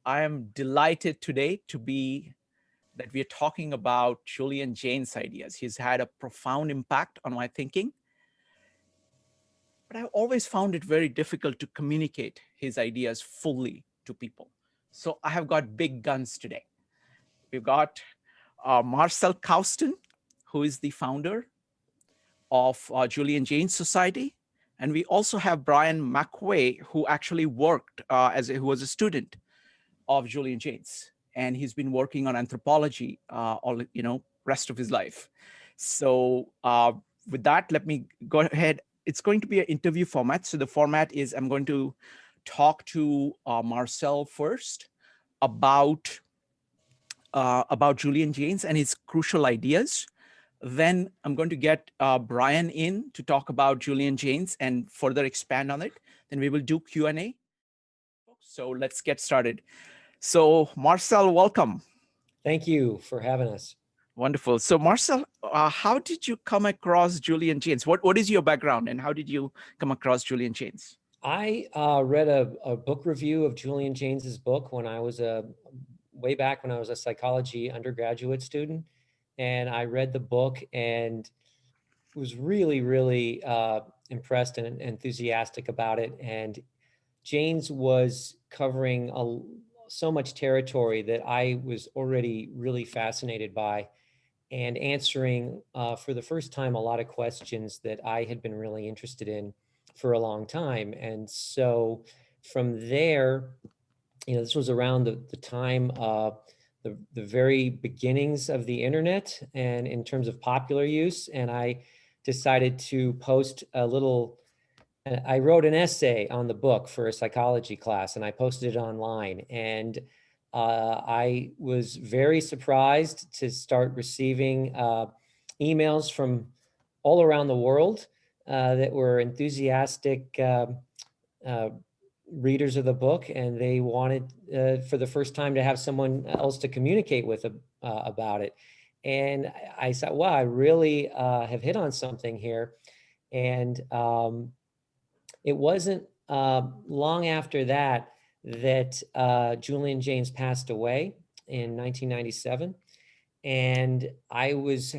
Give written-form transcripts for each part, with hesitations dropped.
I am delighted today that we are talking about Julian Jaynes' ideas. He's had a profound impact on my thinking, but I've always found it very difficult to communicate his ideas fully to people. So I have got big guns today. We've got Marcel Kuijsten, who is the founder of Julian Jaynes Society. And we also have Brian McVeigh, who actually worked who was a student of Julian Jaynes, and he's been working on anthropology rest of his life. So with that, let me go ahead. It's going to be an interview format. So the format is I'm going to talk to Marcel first about Julian Jaynes and his crucial ideas. Then I'm going to get Brian in to talk about Julian Jaynes and further expand on it. Then we will do Q&A. So let's get started. So Marcel, welcome. Thank you for having us. Wonderful. So Marcel, how did you come across Julian Jaynes? What is your background and how did you come across Julian Jaynes? I read a book review of Julian Jaynes's book when I was way back when I was a psychology undergraduate student. And I read the book and was really, really impressed and enthusiastic about it. And Jaynes was covering so much territory that I was already really fascinated by, and answering for the first time a lot of questions that I had been really interested in for a long time. And so from there, this was around the time the very beginnings of the internet and in terms of popular use. And I decided to post I wrote an essay on the book for a psychology class, and I posted it online. And I was very surprised to start receiving emails from all around the world that were enthusiastic readers of the book, and they wanted for the first time to have someone else to communicate with about it. And I thought, wow, I really have hit on something here. And it wasn't long after that Julian Jaynes passed away in 1997. And I was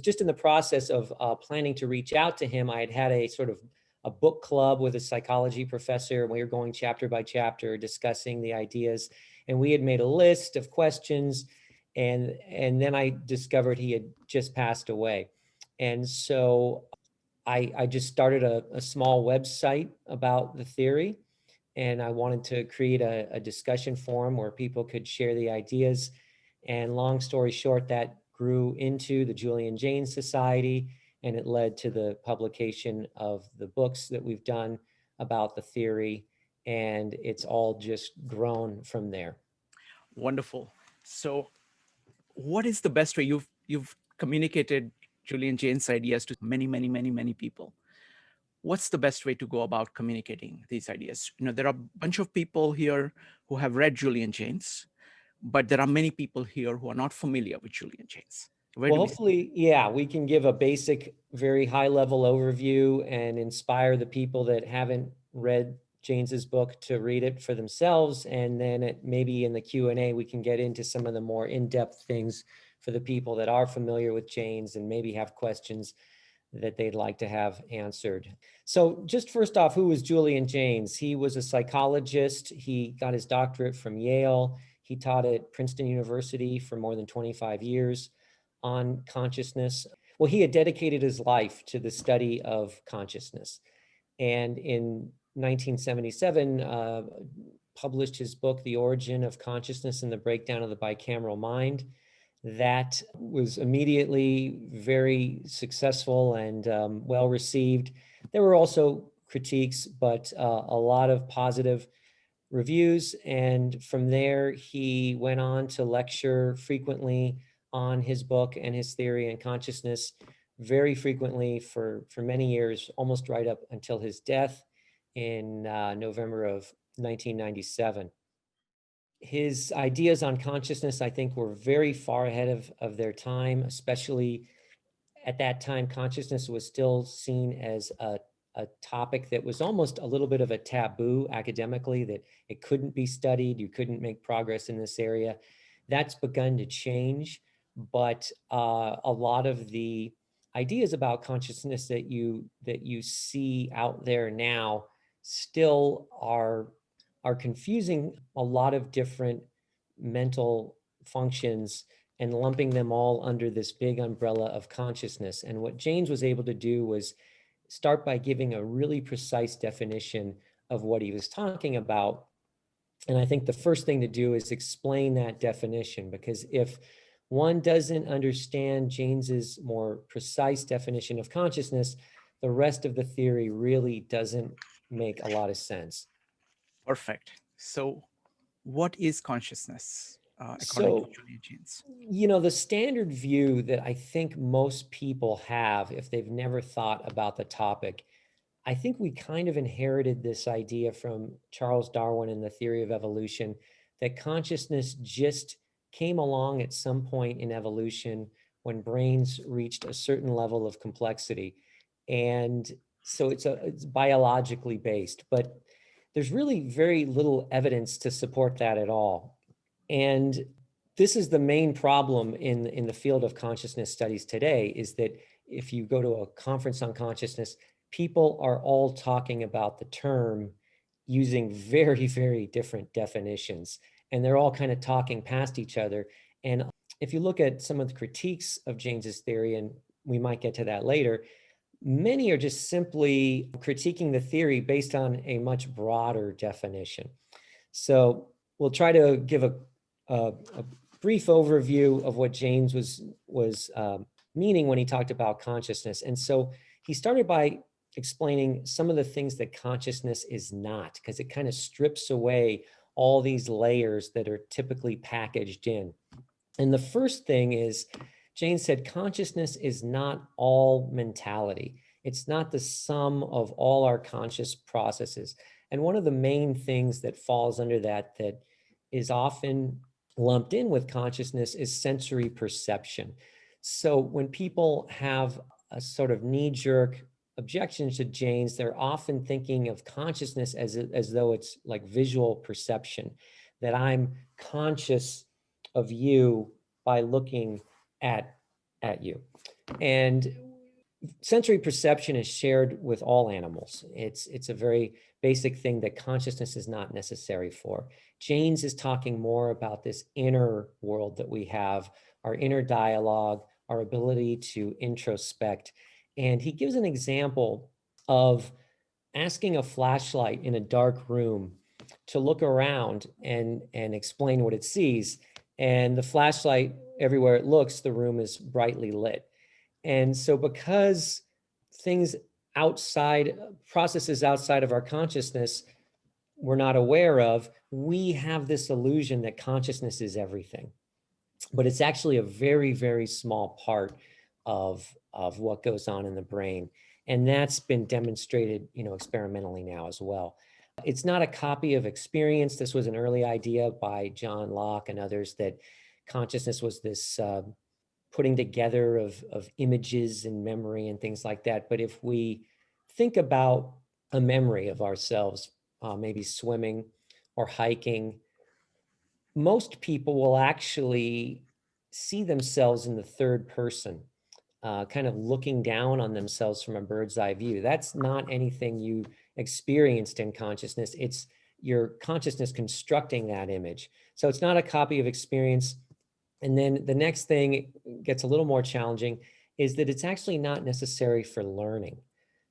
just in the process of planning to reach out to him. I had a sort of a book club with a psychology professor, and we were going chapter by chapter discussing the ideas. And we had made a list of questions, and then I discovered he had just passed away. And so I just started a small website about the theory, and I wanted to create a discussion forum where people could share the ideas. And long story short, that grew into the Julian Jaynes Society, and it led to the publication of the books that we've done about the theory, and it's all just grown from there. Wonderful. So what is the best way? You've communicated Julian Jaynes' ideas to many people. What's the best way to go about communicating these ideas? There are a bunch of people here who have read Julian Jaynes, but there are many people here who are not familiar with Julian Jaynes. Well, hopefully, we can give a basic, very high-level overview and inspire the people that haven't read Jaynes's book to read it for themselves. And then maybe in the Q&A, we can get into some of the more in-depth things for the people that are familiar with Jaynes and maybe have questions that they'd like to have answered. So just first off, who was Julian Jaynes? He was a psychologist. He got his doctorate from Yale. He taught at Princeton University for more than 25 years on consciousness. Well, he had dedicated his life to the study of consciousness. And in 1977, published his book, The Origin of Consciousness and the Breakdown of the Bicameral Mind. That was immediately very successful and well received. There were also critiques, but a lot of positive reviews. And from there, he went on to lecture frequently on his book and his theory and consciousness, very frequently for many years, almost right up until his death in November of 1997. His ideas on consciousness, I think, were very far ahead of their time, especially at that time. Consciousness was still seen as a a topic that was almost a little bit of a taboo academically, that it couldn't be studied, you couldn't make progress in this area. That's begun to change, but a lot of the ideas about consciousness that you see out there now still are confusing a lot of different mental functions and lumping them all under this big umbrella of consciousness. And what Jaynes was able to do was start by giving a really precise definition of what he was talking about. And I think the first thing to do is explain that definition, because if one doesn't understand Jaynes's more precise definition of consciousness, the rest of the theory really doesn't make a lot of sense. Perfect. So what is consciousness, according to So, Julian Jaynes? the standard view that I think most people have, if they've never thought about the topic, I think we kind of inherited this idea from Charles Darwin and the theory of evolution, that consciousness just came along at some point in evolution when brains reached a certain level of complexity. And so it's biologically based, but there's really very little evidence to support that at all. And this is the main problem in the field of consciousness studies today, is that if you go to a conference on consciousness, people are all talking about the term using very, very different definitions. And they're all kind of talking past each other. And if you look at some of the critiques of Jaynes's theory, and we might get to that later, many are just simply critiquing the theory based on a much broader definition. So we'll try to give a brief overview of what Jaynes was meaning when he talked about consciousness. And so he started by explaining some of the things that consciousness is not, because it kind of strips away all these layers that are typically packaged in. And the first thing is, Jaynes said, consciousness is not all mentality. It's not the sum of all our conscious processes. And one of the main things that falls under that is often lumped in with consciousness is sensory perception. So when people have a sort of knee-jerk objection to Jaynes, they're often thinking of consciousness as though it's like visual perception, that I'm conscious of you by looking at you. And sensory perception is shared with all animals. It's a very basic thing that consciousness is not necessary for. Jaynes is talking more about this inner world that we have, our inner dialogue, our ability to introspect. And he gives an example of asking a flashlight in a dark room to look around and explain what it sees. And the flashlight, everywhere it looks, the room is brightly lit. And so because things outside, processes outside of our consciousness we're not aware of, we have this illusion that consciousness is everything. But it's actually a very, very small part of what goes on in the brain. And that's been demonstrated, experimentally now as well. It's not a copy of experience. This was an early idea by John Locke and others, that consciousness was this putting together of images and memory and things like that. But if we think about a memory of ourselves, maybe swimming or hiking, most people will actually see themselves in the third person, kind of looking down on themselves from a bird's eye view. That's not anything you experienced in consciousness. It's your consciousness constructing that image. So it's not a copy of experience. And then the next thing gets a little more challenging, is that it's actually not necessary for learning.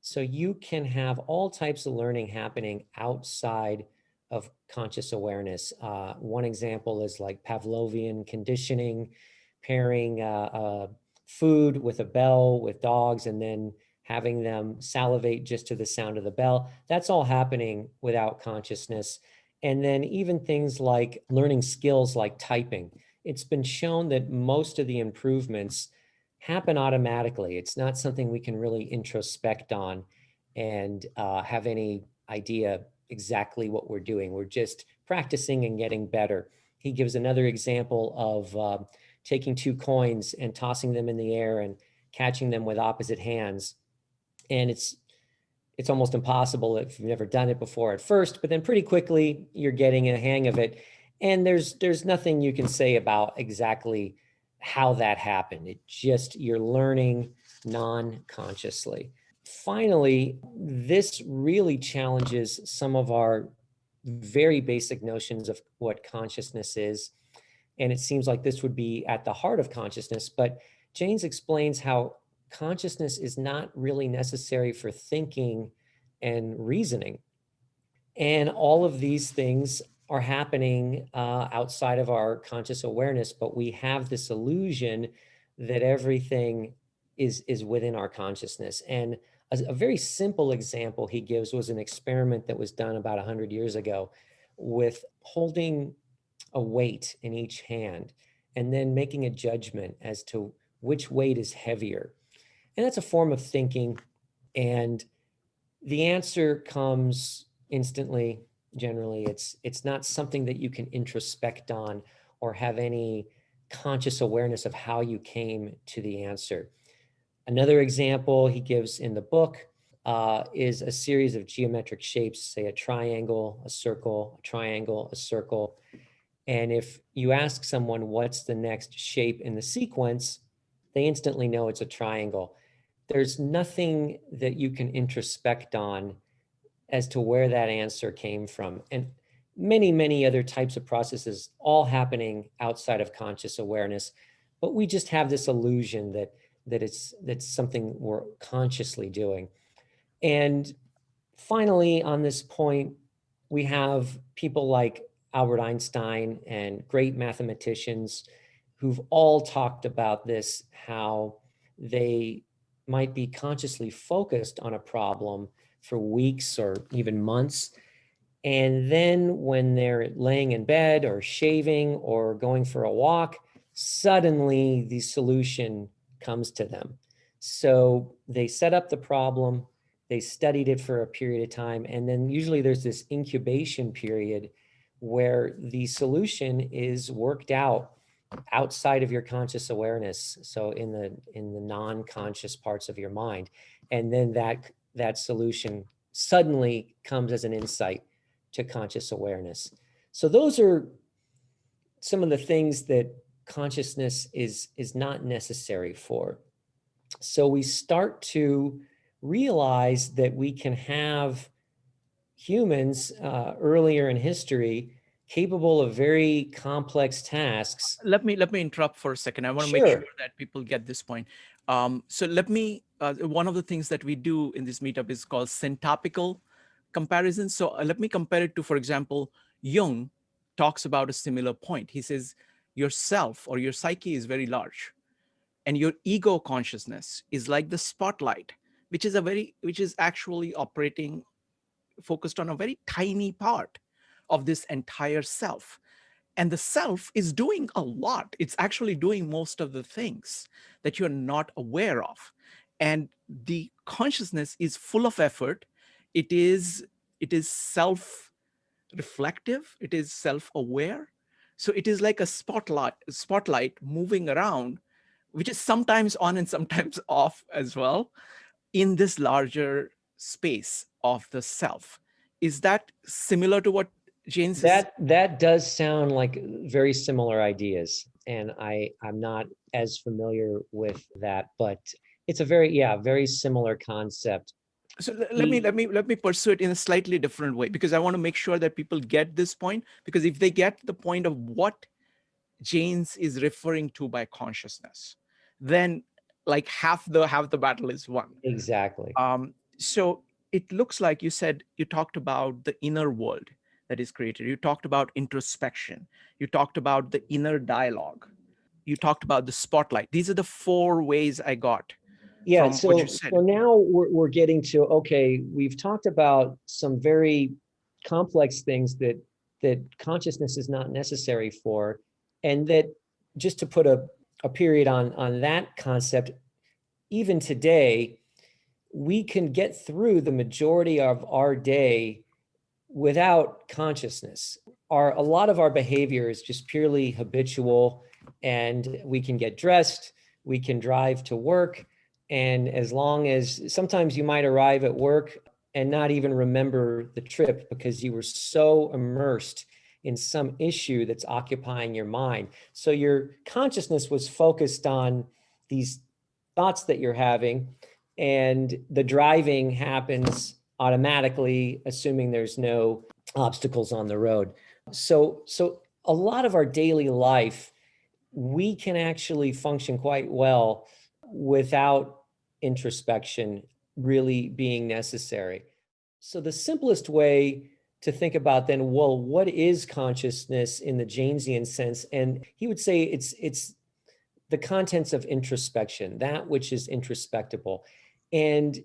So you can have all types of learning happening outside of conscious awareness. One example is like Pavlovian conditioning, pairing food with a bell with dogs and then having them salivate just to the sound of the bell. That's all happening without consciousness. And then even things like learning skills like typing. It's been shown that most of the improvements happen automatically. It's not something we can really introspect on and have any idea exactly what we're doing. We're just practicing and getting better. He gives another example of taking two coins and tossing them in the air and catching them with opposite hands. And it's it's almost impossible if you've never done it before at first, but then pretty quickly you're getting a hang of it. And there's nothing you can say about exactly how that happened. It just, you're learning non-consciously. Finally, this really challenges some of our very basic notions of what consciousness is. And it seems like this would be at the heart of consciousness, but Jaynes explains how consciousness is not really necessary for thinking and reasoning. And all of these things are happening outside of our conscious awareness, but we have this illusion that everything is within our consciousness. And a very simple example he gives was an experiment that was done about 100 years ago with holding a weight in each hand and then making a judgment as to which weight is heavier. And that's a form of thinking. And the answer comes instantly. Generally, it's not something that you can introspect on or have any conscious awareness of how you came to the answer. Another example he gives in the book is a series of geometric shapes, say a triangle, a circle, a triangle, a circle. And if you ask someone what's the next shape in the sequence, they instantly know it's a triangle. There's nothing that you can introspect on as to where that answer came from. And many, many other types of processes all happening outside of conscious awareness. But we just have this illusion that that's something we're consciously doing. And finally, on this point, we have people like Albert Einstein and great mathematicians who've all talked about this, how they might be consciously focused on a problem for weeks or even months. And then when they're laying in bed or shaving or going for a walk, suddenly the solution comes to them. So they set up the problem, they studied it for a period of time, and then usually there's this incubation period where the solution is worked out outside of your conscious awareness, so in the non-conscious parts of your mind, and then that solution suddenly comes as an insight to conscious awareness. So those are some of the things that consciousness is not necessary for. So we start to realize that we can have humans earlier in history capable of very complex tasks. Let me interrupt for a second. I want to make Sure. sure that people get this point. So let me, one of the things that we do in this meetup is called syntopical comparison. So let me compare it to, for example, Jung talks about a similar point. He says your self or your psyche is very large, and your ego consciousness is like the spotlight, which is actually operating, focused on a very tiny part of this entire self. And the self is doing a lot. It's actually doing most of the things that you're not aware of. And the consciousness is full of effort. It is self-reflective. It is self-aware. So it is like a spotlight moving around, which is sometimes on and sometimes off as well, in this larger space of the self. Is that similar to what Jaynes is? That does sound like very similar ideas, and I'm not as familiar with that, but it's a very similar concept. So let me pursue it in a slightly different way, because I want to make sure that people get this point, because if they get the point of what Jaynes is referring to by consciousness, then like half the battle is won. Exactly. So it looks like you talked about the inner world that is created. You talked about introspection. You talked about the inner dialogue. You talked about the spotlight. These are the four ways I got Yeah, from what you so said. now we're getting to, okay, we've talked about some very complex things that consciousness is not necessary for, and that, just to put a period on that concept, even today, we can get through the majority of our day without consciousness. A lot of our behavior is just purely habitual, and we can get dressed, we can drive to work, and as long as sometimes you might arrive at work and not even remember the trip because you were so immersed in some issue that's occupying your mind. So your consciousness was focused on these thoughts that you're having, and the driving happens automatically, assuming there's no obstacles on the road. So a lot of our daily life, we can actually function quite well without introspection really being necessary. So the simplest way to think about then, well, what is consciousness in the Jaynesian sense? And he would say it's the contents of introspection, that which is introspectable. And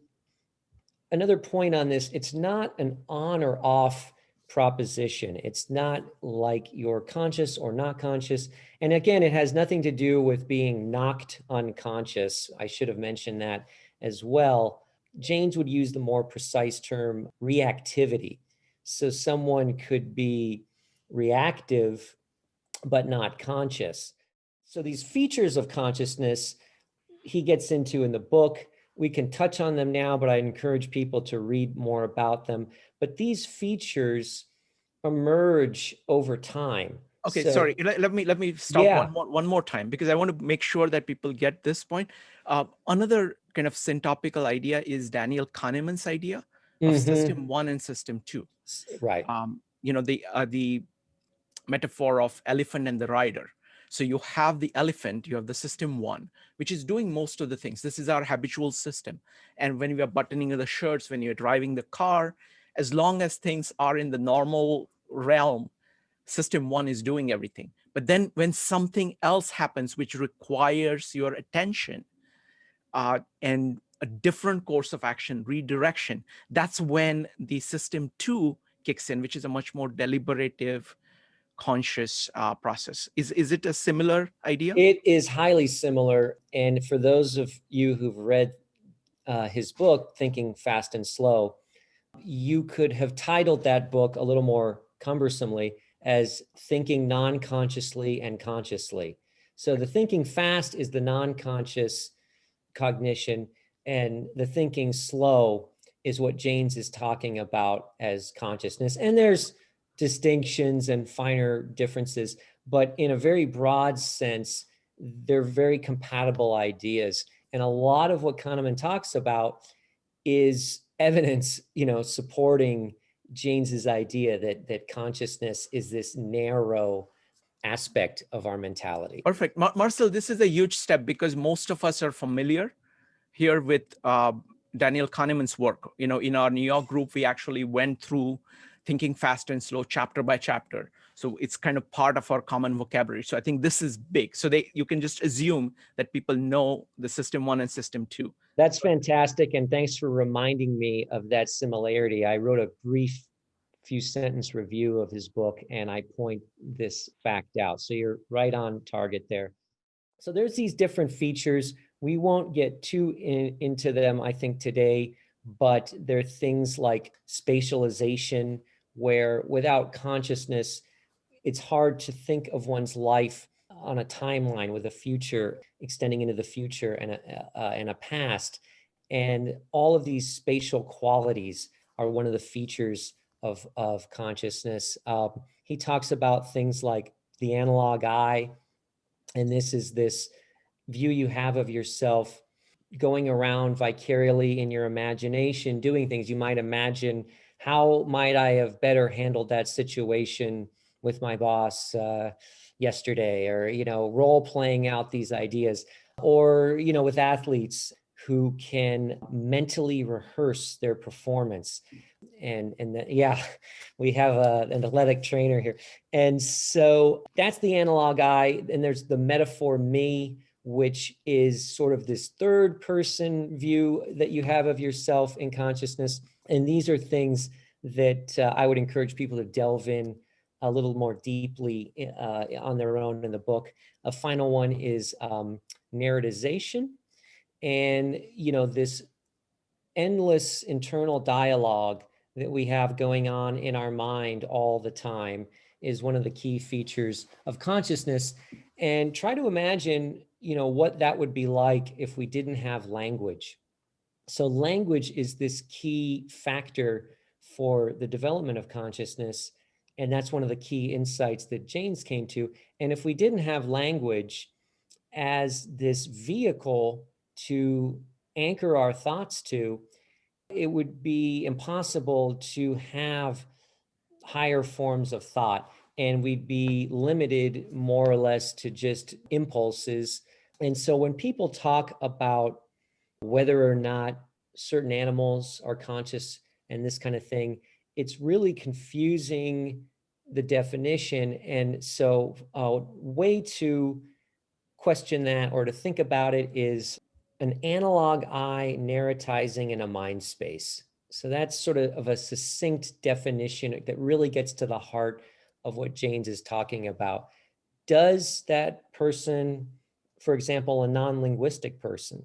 another point on this, it's not an on or off proposition. It's not like you're conscious or not conscious. And again, it has nothing to do with being knocked unconscious. I should have mentioned that as well. Jaynes would use the more precise term reactivity. So someone could be reactive, but not conscious. So these features of consciousness he gets into in the book. We can touch on them now, but I encourage people to read more about them. But these features emerge over time. Okay, So sorry. Let me stop yeah, one more time, because I want to make sure that people get this point. Another kind of syntopical idea is Daniel Kahneman's idea of system one and system two. right. The metaphor of elephant and the rider. So you have the elephant, you have the system one, which is doing most of the things. This is our habitual system. And when we are buttoning the shirts, when you're driving the car, as long as things are in the normal realm, system one is doing everything. But then when something else happens which requires your attention, and a different course of action, redirection, that's when the system two kicks in, which is a much more deliberative, conscious process. Is it a similar idea? It is highly similar. And for those of you who've read his book, Thinking Fast and Slow, you could have titled that book a little more cumbersomely as Thinking Non-Consciously and Consciously. So the thinking fast is the non-conscious cognition, and the thinking slow is what Jaynes is talking about as consciousness. And there's distinctions and finer differences, but in a very broad sense, they're very compatible ideas. And a lot of what Kahneman talks about is evidence, supporting Jaynes's idea that consciousness is this narrow aspect of our mentality. Perfect. Marcel, this is a huge step, because most of us are familiar here with Daniel Kahneman's work. In our New York group, we actually went through Thinking Fast and Slow chapter by chapter. So it's kind of part of our common vocabulary. So I think this is big. So you can just assume that people know the system one and system two. That's fantastic. And thanks for reminding me of that similarity. I wrote a brief few sentence review of his book, and I point this fact out. So you're right on target there. So there's these different features. We won't get too into them, I think, today, but there are things like spatialization, where without consciousness, it's hard to think of one's life on a timeline with a future extending into the future and a past. And all of these spatial qualities are one of the features of consciousness. He talks about things like the analog eye, and this is this view you have of yourself going around vicariously in your imagination, doing things. You might imagine, how might I have better handled that situation with my boss yesterday, or, role playing out these ideas, or, with athletes who can mentally rehearse their performance. And yeah, we have an athletic trainer here. And so that's the analog eye. And there's the metaphor me, which is sort of this third person view that you have of yourself in consciousness. And these are things that I would encourage people to delve in a little more deeply on their own in the book. A final one is narratization. And, this endless internal dialogue that we have going on in our mind all the time is one of the key features of consciousness. And try to imagine, what that would be like if we didn't have language. So language is this key factor for the development of consciousness. And that's one of the key insights that Jaynes came to. And if we didn't have language as this vehicle to anchor our thoughts to, it would be impossible to have higher forms of thought. And we'd be limited more or less to just impulses. And so when people talk about whether or not certain animals are conscious and this kind of thing, it's really confusing the definition. And so a way to question that or to think about it is an analog eye narratizing in a mind space. So that's sort of a succinct definition that really gets to the heart of what Jaynes is talking about. Does that person, for example, a non-linguistic person,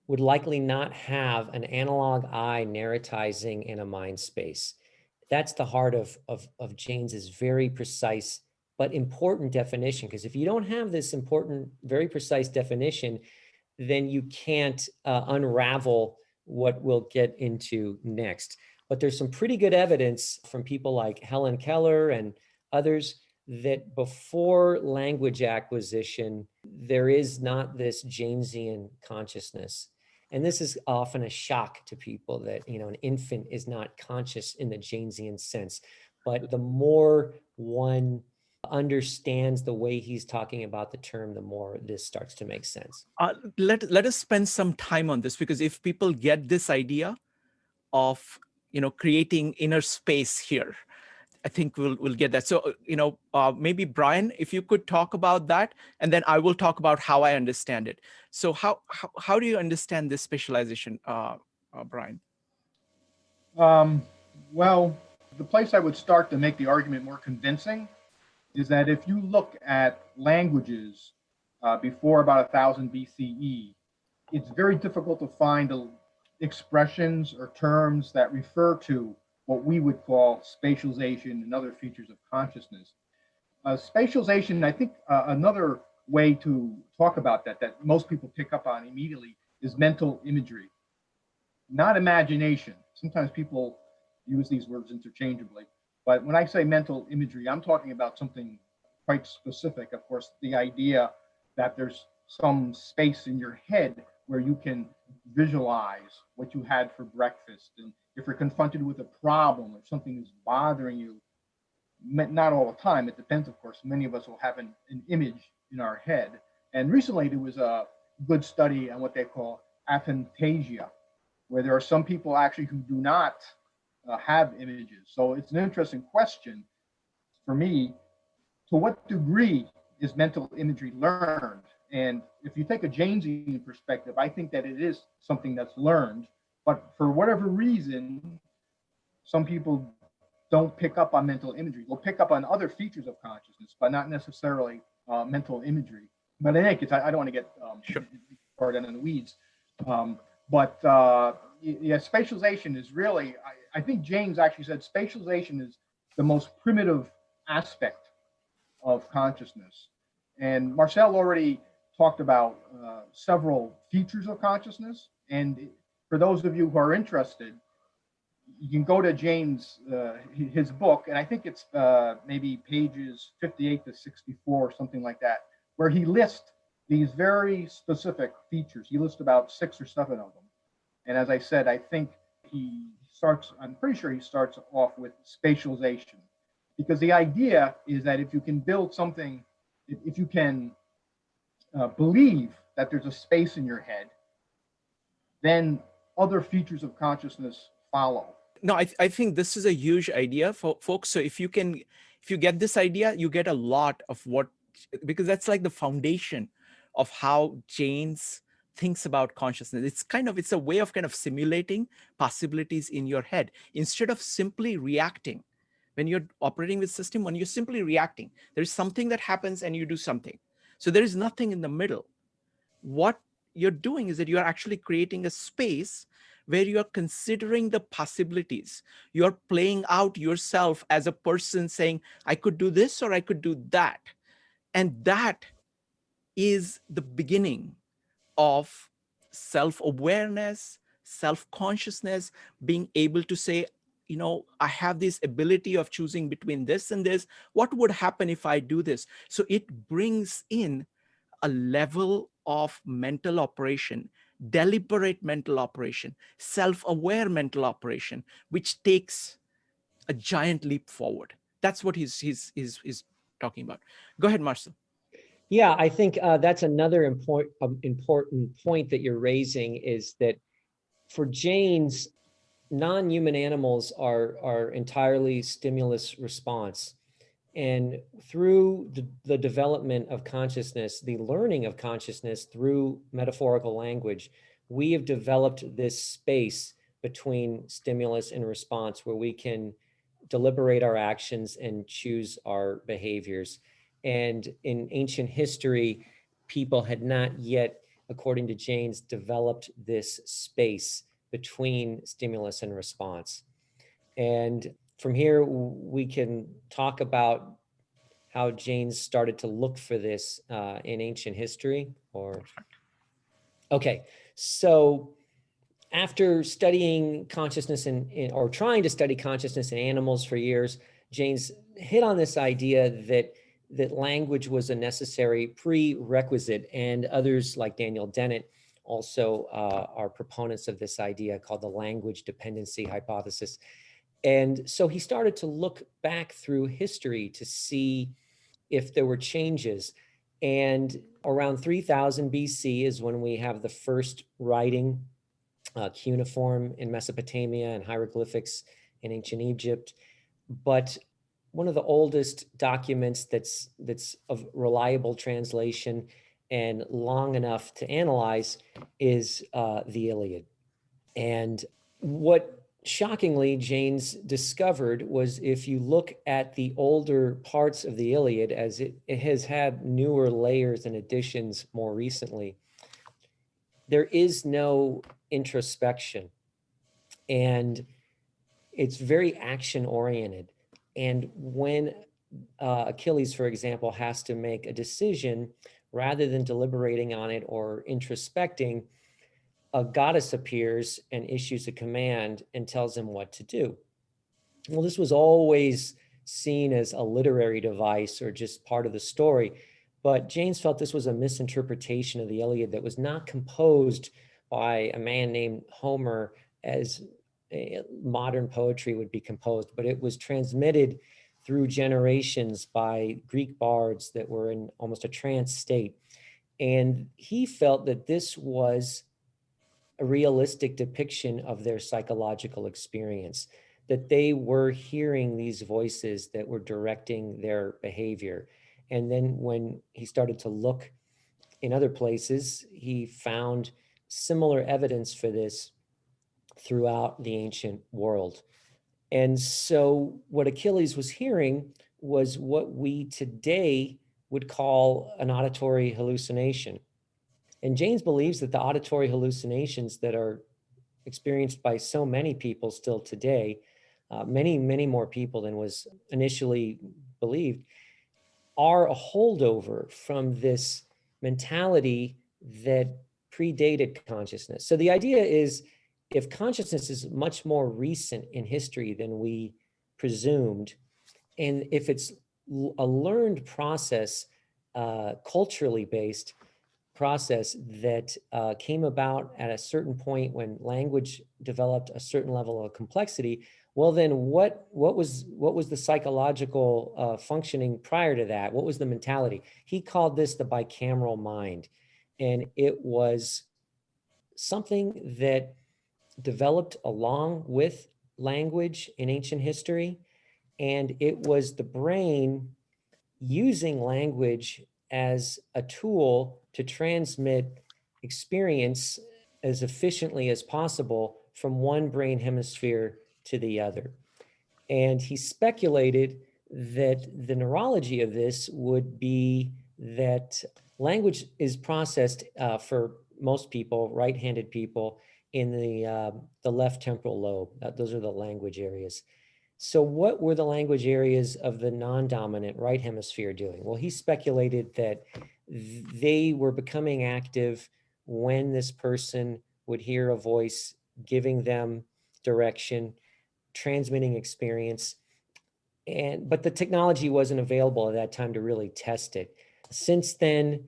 would likely not have an analog eye narratizing in a mind space? That's the heart of Jaynes's very precise but important definition, because if you don't have this important, very precise definition, then you can't unravel what we'll get into next. But there's some pretty good evidence from people like Helen Keller and others that before language acquisition, there is not this Jaynesian consciousness. And this is often a shock to people that, an infant is not conscious in the Jaynesian sense. But the more one understands the way he's talking about the term, the more this starts to make sense. Let us spend some time on this, because if people get this idea of creating inner space here, I think we'll get that. So maybe Brian, if you could talk about that, and then I will talk about how I understand it. So how do you understand this spatialization, Brian? Well, the place I would start to make the argument more convincing is that if you look at languages before about 1000 BCE, it's very difficult to find expressions or terms that refer to what we would call spatialization and other features of consciousness. Spatialization, I think another way to talk about that most people pick up on immediately is mental imagery, not imagination. Sometimes people use these words interchangeably, but when I say mental imagery, I'm talking about something quite specific. Of course, the idea that there's some space in your head where you can visualize what you had for breakfast. And if you're confronted with a problem or something is bothering you, not all the time, it depends, of course, many of us will have an image in our head. And recently there was a good study on what they call aphantasia, where there are some people actually who do not have images. So it's an interesting question for me, to what degree is mental imagery learned? And if you take a Jaynesian perspective, I think that it is something that's learned, but for whatever reason, some people don't pick up on mental imagery. They'll pick up on other features of consciousness, but not necessarily mental imagery. But in any case, I don't want to get far down in the weeds. Yeah, spatialization is really, I think Jaynes actually said spatialization is the most primitive aspect of consciousness. And Marcel already talked about several features of consciousness. And for those of you who are interested, you can go to Jaynes, his book, and I think it's maybe pages 58 to 64, something like that, where he lists these very specific features. He lists about 6 or 7 of them. And as I said, I think I'm pretty sure he starts off with spatialization, because the idea is that if you can build something, if you can believe that there's a space in your head, then other features of consciousness follow. No, I think this is a huge idea for folks. So if you get this idea, you get a lot of because that's like the foundation of how Jaynes thinks about consciousness. It's a way of kind of simulating possibilities in your head instead of simply reacting. When you're operating with system, when you're simply reacting, there's something that happens and you do something. So there is nothing in the middle. What you're doing is that you're actually creating a space where you're considering the possibilities. You're playing out yourself as a person saying, I could do this or I could do that. And that is the beginning of self-awareness, self-consciousness, being able to say, you know, I have this ability of choosing between this and this. What would happen if I do this? So it brings in a level of mental operation, deliberate mental operation, self-aware mental operation, which takes a giant leap forward. That's what he's talking about. Go ahead, Marcel. Yeah, I think that's another important point that you're raising, is that for Jaynes, non-human animals are entirely stimulus response. And through the development of consciousness, the learning of consciousness through metaphorical language, we have developed this space between stimulus and response where we can deliberate our actions and choose our behaviors. And in ancient history, people had not yet, according to Jaynes, developed this space between stimulus and response. And from here, we can talk about how Jaynes started to look for this in ancient history. Or okay, so after studying consciousness or trying to study consciousness in animals for years, Jaynes hit on this idea that language was a necessary prerequisite, and others like Daniel Dennett also are proponents of this idea called the language dependency hypothesis. And so he started to look back through history to see if there were changes. And around 3000 BC is when we have the first writing, cuneiform in Mesopotamia and hieroglyphics in ancient Egypt. But one of the oldest documents that's of reliable translation and long enough to analyze is the Iliad. And what shockingly Jaynes discovered was, if you look at the older parts of the Iliad, as it has had newer layers and additions more recently, there is no introspection, and it's very action oriented. And when Achilles, for example, has to make a decision, rather than deliberating on it or introspecting, a goddess appears and issues a command and tells him what to do. Well, this was always seen as a literary device or just part of the story, but Jaynes felt this was a misinterpretation of the Iliad that was not composed by a man named Homer as modern poetry would be composed, but it was transmitted through generations by Greek bards that were in almost a trance state. And he felt that this was a realistic depiction of their psychological experience, that they were hearing these voices that were directing their behavior. And then when he started to look in other places, he found similar evidence for this throughout the ancient world. And so what Achilles was hearing was what we today would call an auditory hallucination. And Jaynes believes that the auditory hallucinations that are experienced by so many people still today, many, many more people than was initially believed, are a holdover from this mentality that predated consciousness. So the idea is, if consciousness is much more recent in history than we presumed, and if it's a learned process, culturally based process that came about at a certain point when language developed a certain level of complexity, well, then what was the psychological functioning prior to that? What was the mentality? He called this the bicameral mind, and it was something that developed along with language in ancient history, and it was the brain using language as a tool to transmit experience as efficiently as possible from one brain hemisphere to the other. And he speculated that the neurology of this would be that language is processed for most people, right-handed people, in the left temporal lobe. Those are the language areas. So what were the language areas of the non-dominant right hemisphere doing? Well, he speculated that they were becoming active when this person would hear a voice giving them direction, transmitting experience. But the technology wasn't available at that time to really test it. Since then,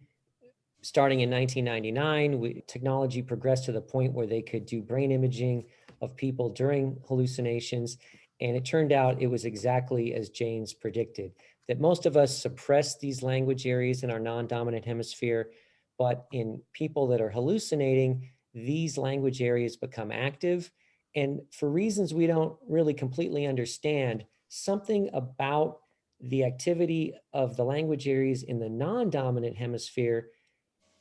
starting in 1999, technology progressed to the point where they could do brain imaging of people during hallucinations. And it turned out it was exactly as Jaynes predicted, that most of us suppress these language areas in our non-dominant hemisphere, but in people that are hallucinating, these language areas become active. And for reasons we don't really completely understand, something about the activity of the language areas in the non-dominant hemisphere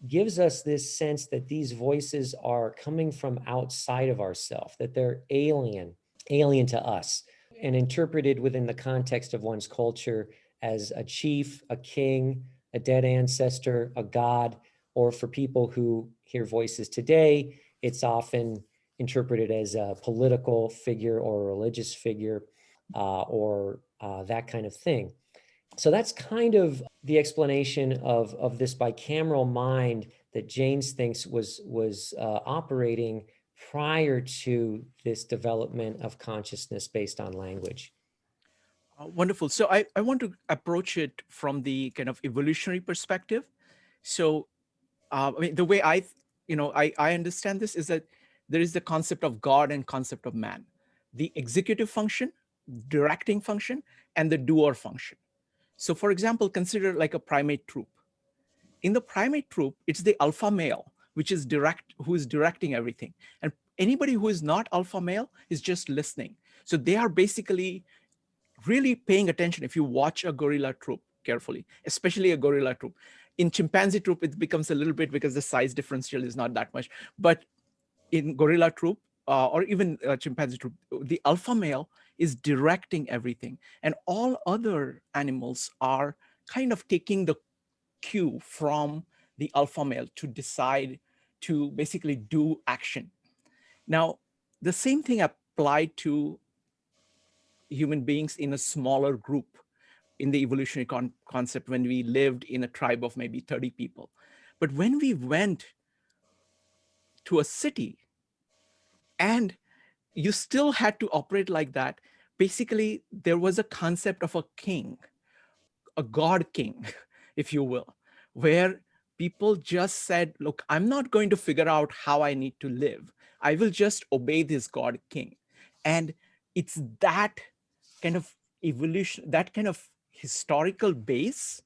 gives us this sense that these voices are coming from outside of ourselves, that they're alien to us, and interpreted within the context of one's culture as a chief, a king, a dead ancestor, a god, or for people who hear voices today, it's often interpreted as a political figure or a religious figure, or that kind of thing. So that's kind of the explanation of this bicameral mind that Jaynes thinks was operating prior to this development of consciousness based on language. Wonderful. So I want to approach it from the kind of evolutionary perspective. So I mean, the way I understand this is that there is the concept of God and concept of man, the executive function, directing function, and the doer function. So for example, consider like a primate troop. In the primate troop, it's the alpha male, who is directing everything. And anybody who is not alpha male is just listening. So they are basically really paying attention. If you watch a gorilla troop carefully, especially a gorilla troop. In chimpanzee troop, it becomes a little bit because the size differential is not that much. But in gorilla troop, or even chimpanzee troop, the alpha male is directing everything. And all other animals are kind of taking the cue from the alpha male to decide to basically do action. Now, the same thing applied to human beings in a smaller group in the evolutionary concept when we lived in a tribe of maybe 30 people. But when we went to a city and you still had to operate like that, basically there was a concept of a king, a god king, if you will, where people just said, look, I'm not going to figure out how I need to live. I will just obey this god king. And it's that kind of evolution, that kind of historical base,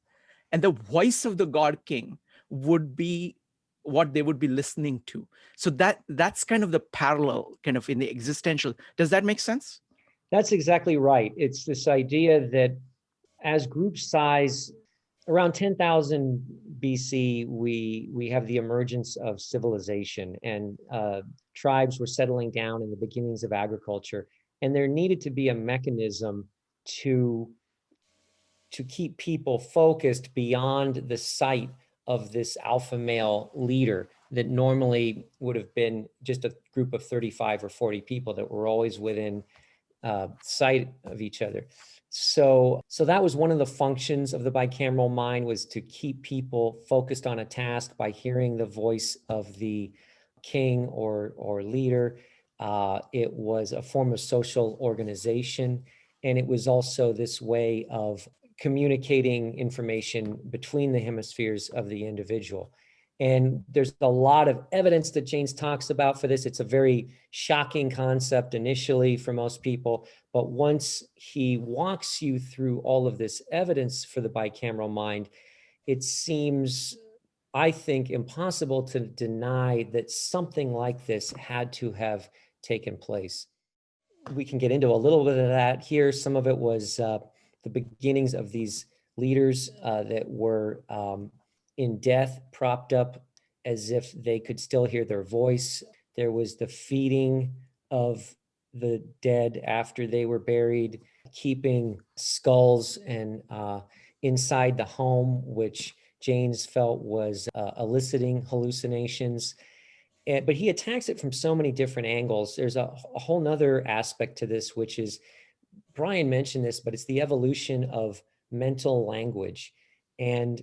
and the voice of the god king would be what they would be listening to. So that's kind of the parallel kind of in the existential. Does that make sense? That's exactly right. It's this idea that as group size, around 10,000 BC, we have the emergence of civilization, and tribes were settling down in the beginnings of agriculture. And there needed to be a mechanism to keep people focused beyond the sight of this alpha male leader that normally would have been just a group of 35 or 40 people that were always within sight of each other. So that was one of the functions of the bicameral mind, was to keep people focused on a task by hearing the voice of the king or leader. It was a form of social organization, and it was also this way of communicating information between the hemispheres of the individual. And there's a lot of evidence that Jaynes talks about for this. It's a very shocking concept initially for most people, but once he walks you through all of this evidence for the bicameral mind, it seems, I think, impossible to deny that something like this had to have taken place. We can get into a little bit of that here. Some of it was the beginnings of these leaders that were in death, propped up as if they could still hear their voice. There was the feeding of the dead after they were buried, keeping skulls and inside the home, which Jaynes felt was eliciting hallucinations. But he attacks it from so many different angles. There's a whole nother aspect to this, which is, Brian mentioned this, but it's the evolution of mental language. And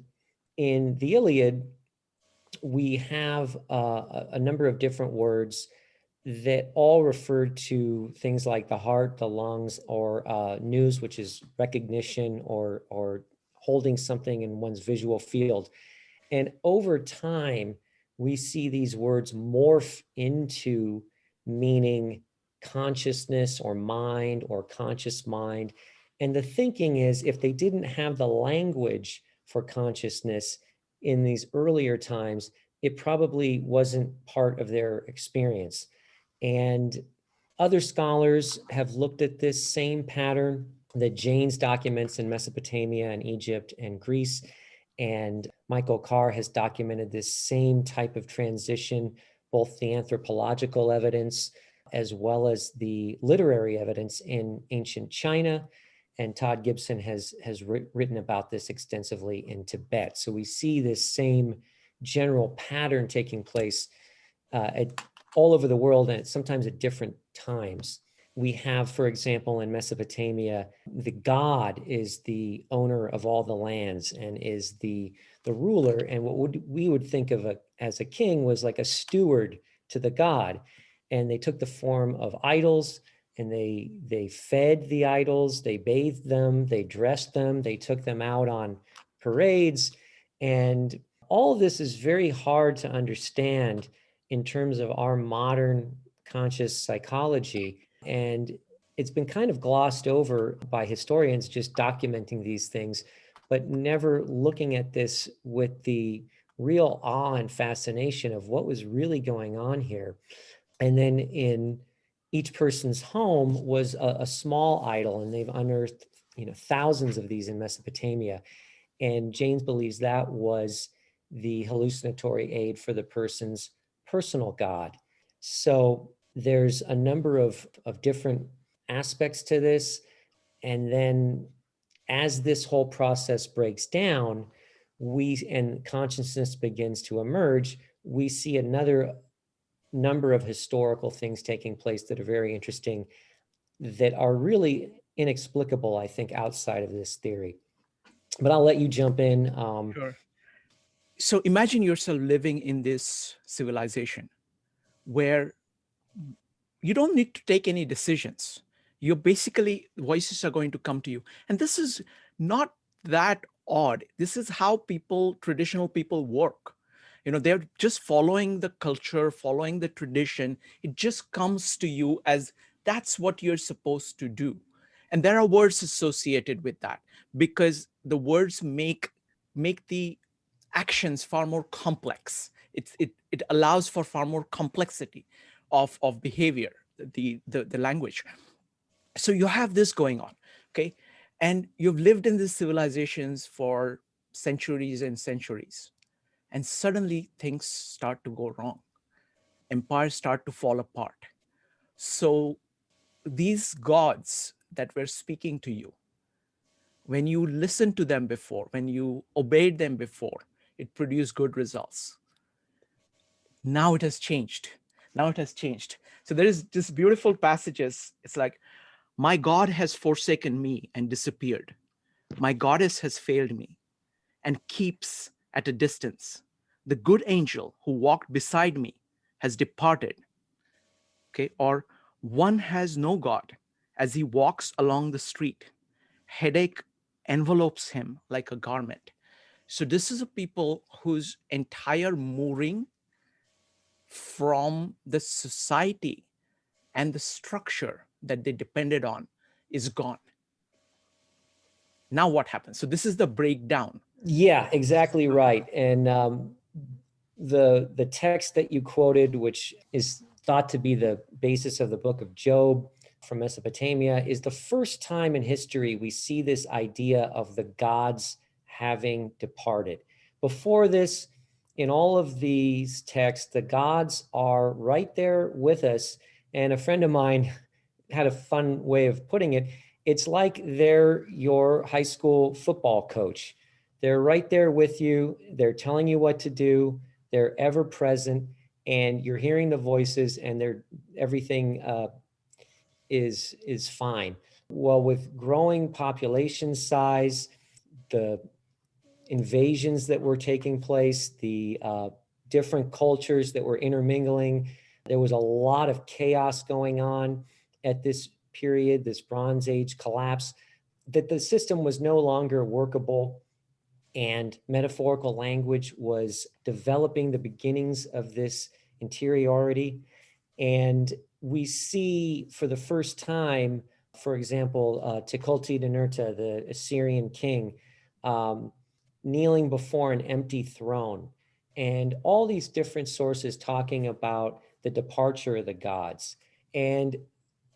in the Iliad, we have a number of different words that all referred to things like the heart, the lungs, or nous, which is recognition or holding something in one's visual field. And over time, we see these words morph into meaning consciousness or mind or conscious mind. And the thinking is, if they didn't have the language for consciousness in these earlier times, it probably wasn't part of their experience. And other scholars have looked at this same pattern that Jaynes documents in Mesopotamia and Egypt and Greece. And Michael Carr has documented this same type of transition, both the anthropological evidence as well as the literary evidence in ancient China. And Todd Gibson has written about this extensively in Tibet. So we see this same general pattern taking place all over the world, and sometimes at different times. We have, for example, in Mesopotamia, the god is the owner of all the lands and is the ruler. And what we would think of as a king was like a steward to the god. And they took the form of idols, and they fed the idols, they bathed them, they dressed them, they took them out on parades. And all of this is very hard to understand in terms of our modern conscious psychology. And it's been kind of glossed over by historians just documenting these things, but never looking at this with the real awe and fascination of what was really going on here. And then in each person's home was a small idol, and they've unearthed thousands of these in Mesopotamia. And Jaynes believes that was the hallucinatory aid for the person's personal God. So there's a number of different aspects to this. And then as this whole process breaks down, and consciousness begins to emerge, we see another number of historical things taking place that are very interesting, that are really inexplicable, I think, outside of this theory. But I'll let you jump in. Sure. So imagine yourself living in this civilization where you don't need to take any decisions. You're basically, voices are going to come to you. And this is not that odd. This is how traditional people work. They're just following the culture, following the tradition. It just comes to you as that's what you're supposed to do. And there are words associated with that because the words make the actions far more complex. It allows for far more complexity of behavior, the language. So you have this going on, okay? And you've lived in these civilizations for centuries and centuries. And suddenly things start to go wrong. Empires start to fall apart. So these gods that were speaking to you, when you listened to them before, when you obeyed them before, it produced good results. Now it has changed. Now it has changed. So there is this beautiful passages. It's like, my God has forsaken me and disappeared. My goddess has failed me and keeps at a distance. The good angel who walked beside me has departed. Okay, or one has no God as he walks along the street. Headache envelopes him like a garment. So this is a people whose entire mooring from the society and the structure that they depended on is gone. Now what happens? So this is the breakdown. Yeah, exactly right. And the text that you quoted, which is thought to be the basis of the book of Job from Mesopotamia, is the first time in history we see this idea of the gods having departed. Before this, in all of these texts, the gods are right there with us. And a friend of mine had a fun way of putting it. It's like they're your high school football coach. They're right there with you. They're telling you what to do. They're ever present, and you're hearing the voices, and everything is fine. Well, with growing population size, the invasions that were taking place, the different cultures that were intermingling, There was a lot of chaos going on at this period, this Bronze Age collapse, that the system was no longer workable, and metaphorical language was developing the beginnings of this interiority. And we see for the first time, for example, Tukulti-Ninurta, the Assyrian king, kneeling before an empty throne, and all these different sources talking about the departure of the gods. And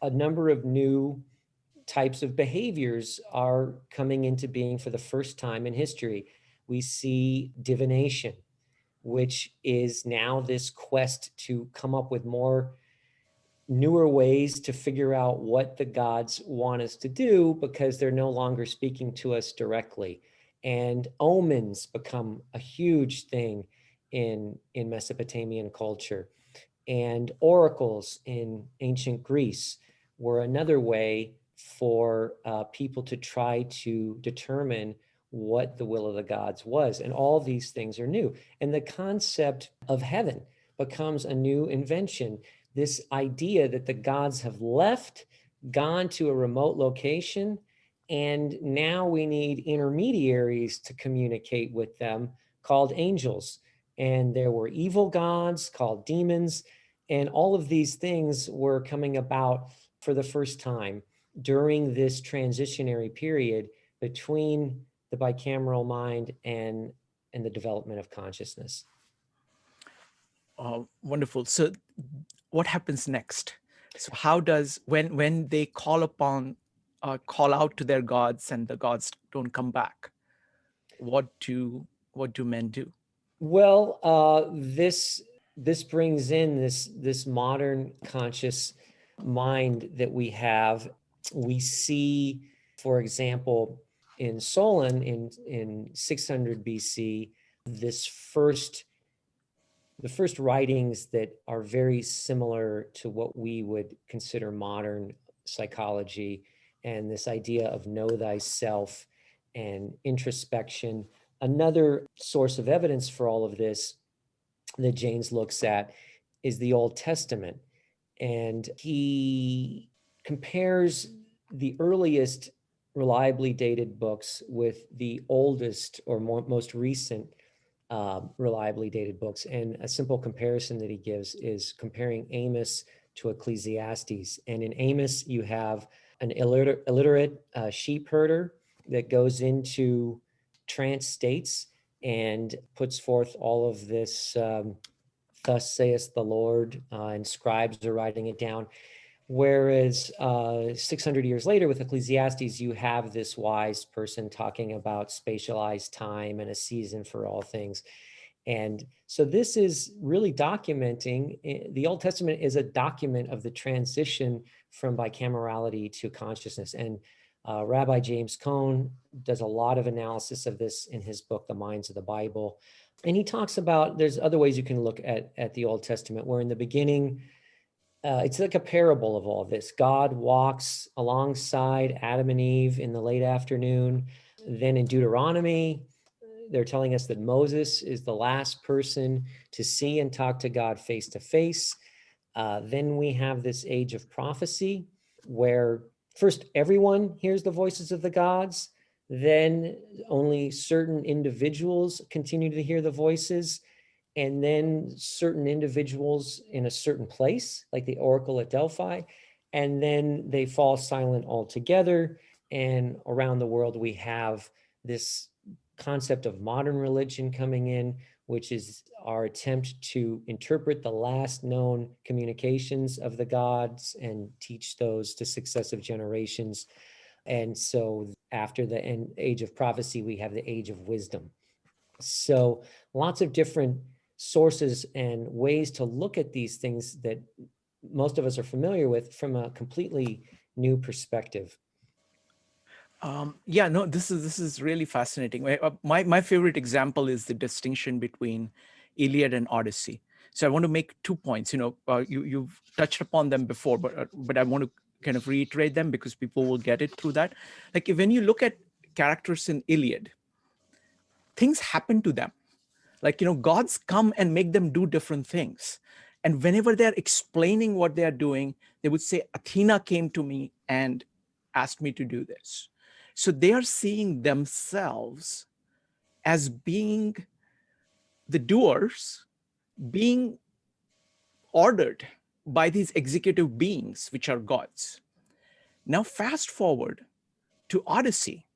a number of new types of behaviors are coming into being for the first time in history. We see divination, which is now this quest to come up with more newer ways to figure out what the gods want us to do, because they're no longer speaking to us directly. And omens become a huge thing in Mesopotamian culture. And oracles in ancient Greece were another way for people to try to determine what the will of the gods was. And all these things are new. And the concept of heaven becomes a new invention. This idea that the gods have left, gone to a remote location, and now we need intermediaries to communicate with them called angels. And there were evil gods called demons. And all of these things were coming about for the first time during this transitionary period between the bicameral mind and the development of consciousness. Wonderful. So what happens next? So how does, when they call out to their gods and the gods don't come back, what do men do? Well, this brings in this modern conscious mind that we have. We see, for example, in Solon in 600 BC, the first writings that are very similar to what we would consider modern psychology, and this idea of know thyself and introspection. Another source of evidence for all of this that Jaynes looks at is the Old Testament. And he compares the earliest reliably dated books with the oldest or most recent reliably dated books. And a simple comparison that he gives is comparing Amos to Ecclesiastes. And in Amos, you have an illiterate sheep herder that goes into trance states and puts forth all of this, thus saith the Lord, and scribes are writing it down. Whereas 600 years later with Ecclesiastes, you have this wise person talking about spatialized time and a season for all things. And so this is really documenting, the Old Testament is a document of the transition from bicamerality to consciousness. And Rabbi James Cone does a lot of analysis of this in his book, The Minds of the Bible. And he talks about, there's other ways you can look at the Old Testament, where in the beginning, it's like a parable of all of this. God walks alongside Adam and Eve in the late afternoon. Then in Deuteronomy, they're telling us that Moses is the last person to see and talk to God face to face. Then we have this age of prophecy, where first everyone hears the voices of the gods, then only certain individuals continue to hear the voices, and then certain individuals in a certain place, like the oracle at Delphi, and then they fall silent altogether. And around the world, we have this concept of modern religion coming in, which is our attempt to interpret the last known communications of the gods and teach those to successive generations. And so after the age of prophecy, we have the age of wisdom. So lots of different sources and ways to look at these things that most of us are familiar with from a completely new perspective. Yeah, no, this is really fascinating. My favorite example is the distinction between Iliad and Odyssey. So I want to make 2 points. You've touched upon them before, but I want to kind of reiterate them because people will get it through that. Like when you look at characters in Iliad, things happen to them. Like, gods come and make them do different things. And whenever they're explaining what they're doing, they would say, Athena came to me and asked me to do this. So they are seeing themselves as being the doers, being ordered by these executive beings, which are gods. Now, fast forward to Odyssey.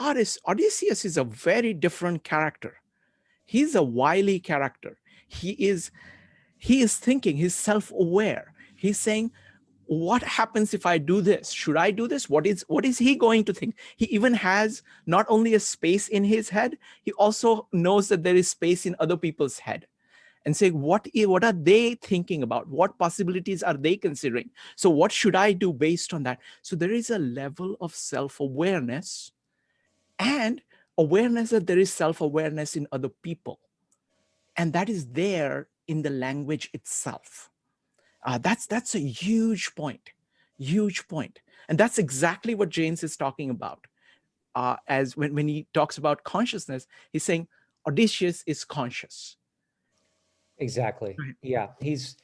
Odysseus is a very different character. He's a wily character. He is thinking, he's self-aware. He's saying, what happens if I do this? Should I do this? What is he going to think? He even has not only a space in his head, he also knows that there is space in other people's head. And say, what are they thinking about? What possibilities are they considering? So what should I do based on that? So there is a level of self-awareness and awareness that there is self-awareness in other people. And that is there in the language itself. That's a huge point, huge point. And that's exactly what Jaynes is talking about. As when he talks about consciousness, he's saying Odysseus is conscious. Exactly. Yeah. He's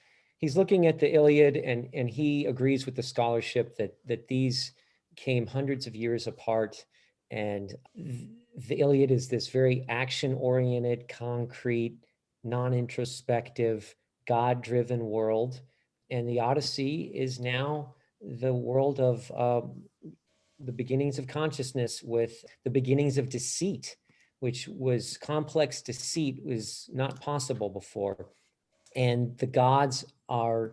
looking at the Iliad, and he agrees with the scholarship that these came hundreds of years apart. And the Iliad is this very action-oriented, concrete, non-introspective, God-driven world. And the Odyssey is now the world of the beginnings of consciousness, with the beginnings of deceit, which was complex deceit was not possible before. And the gods are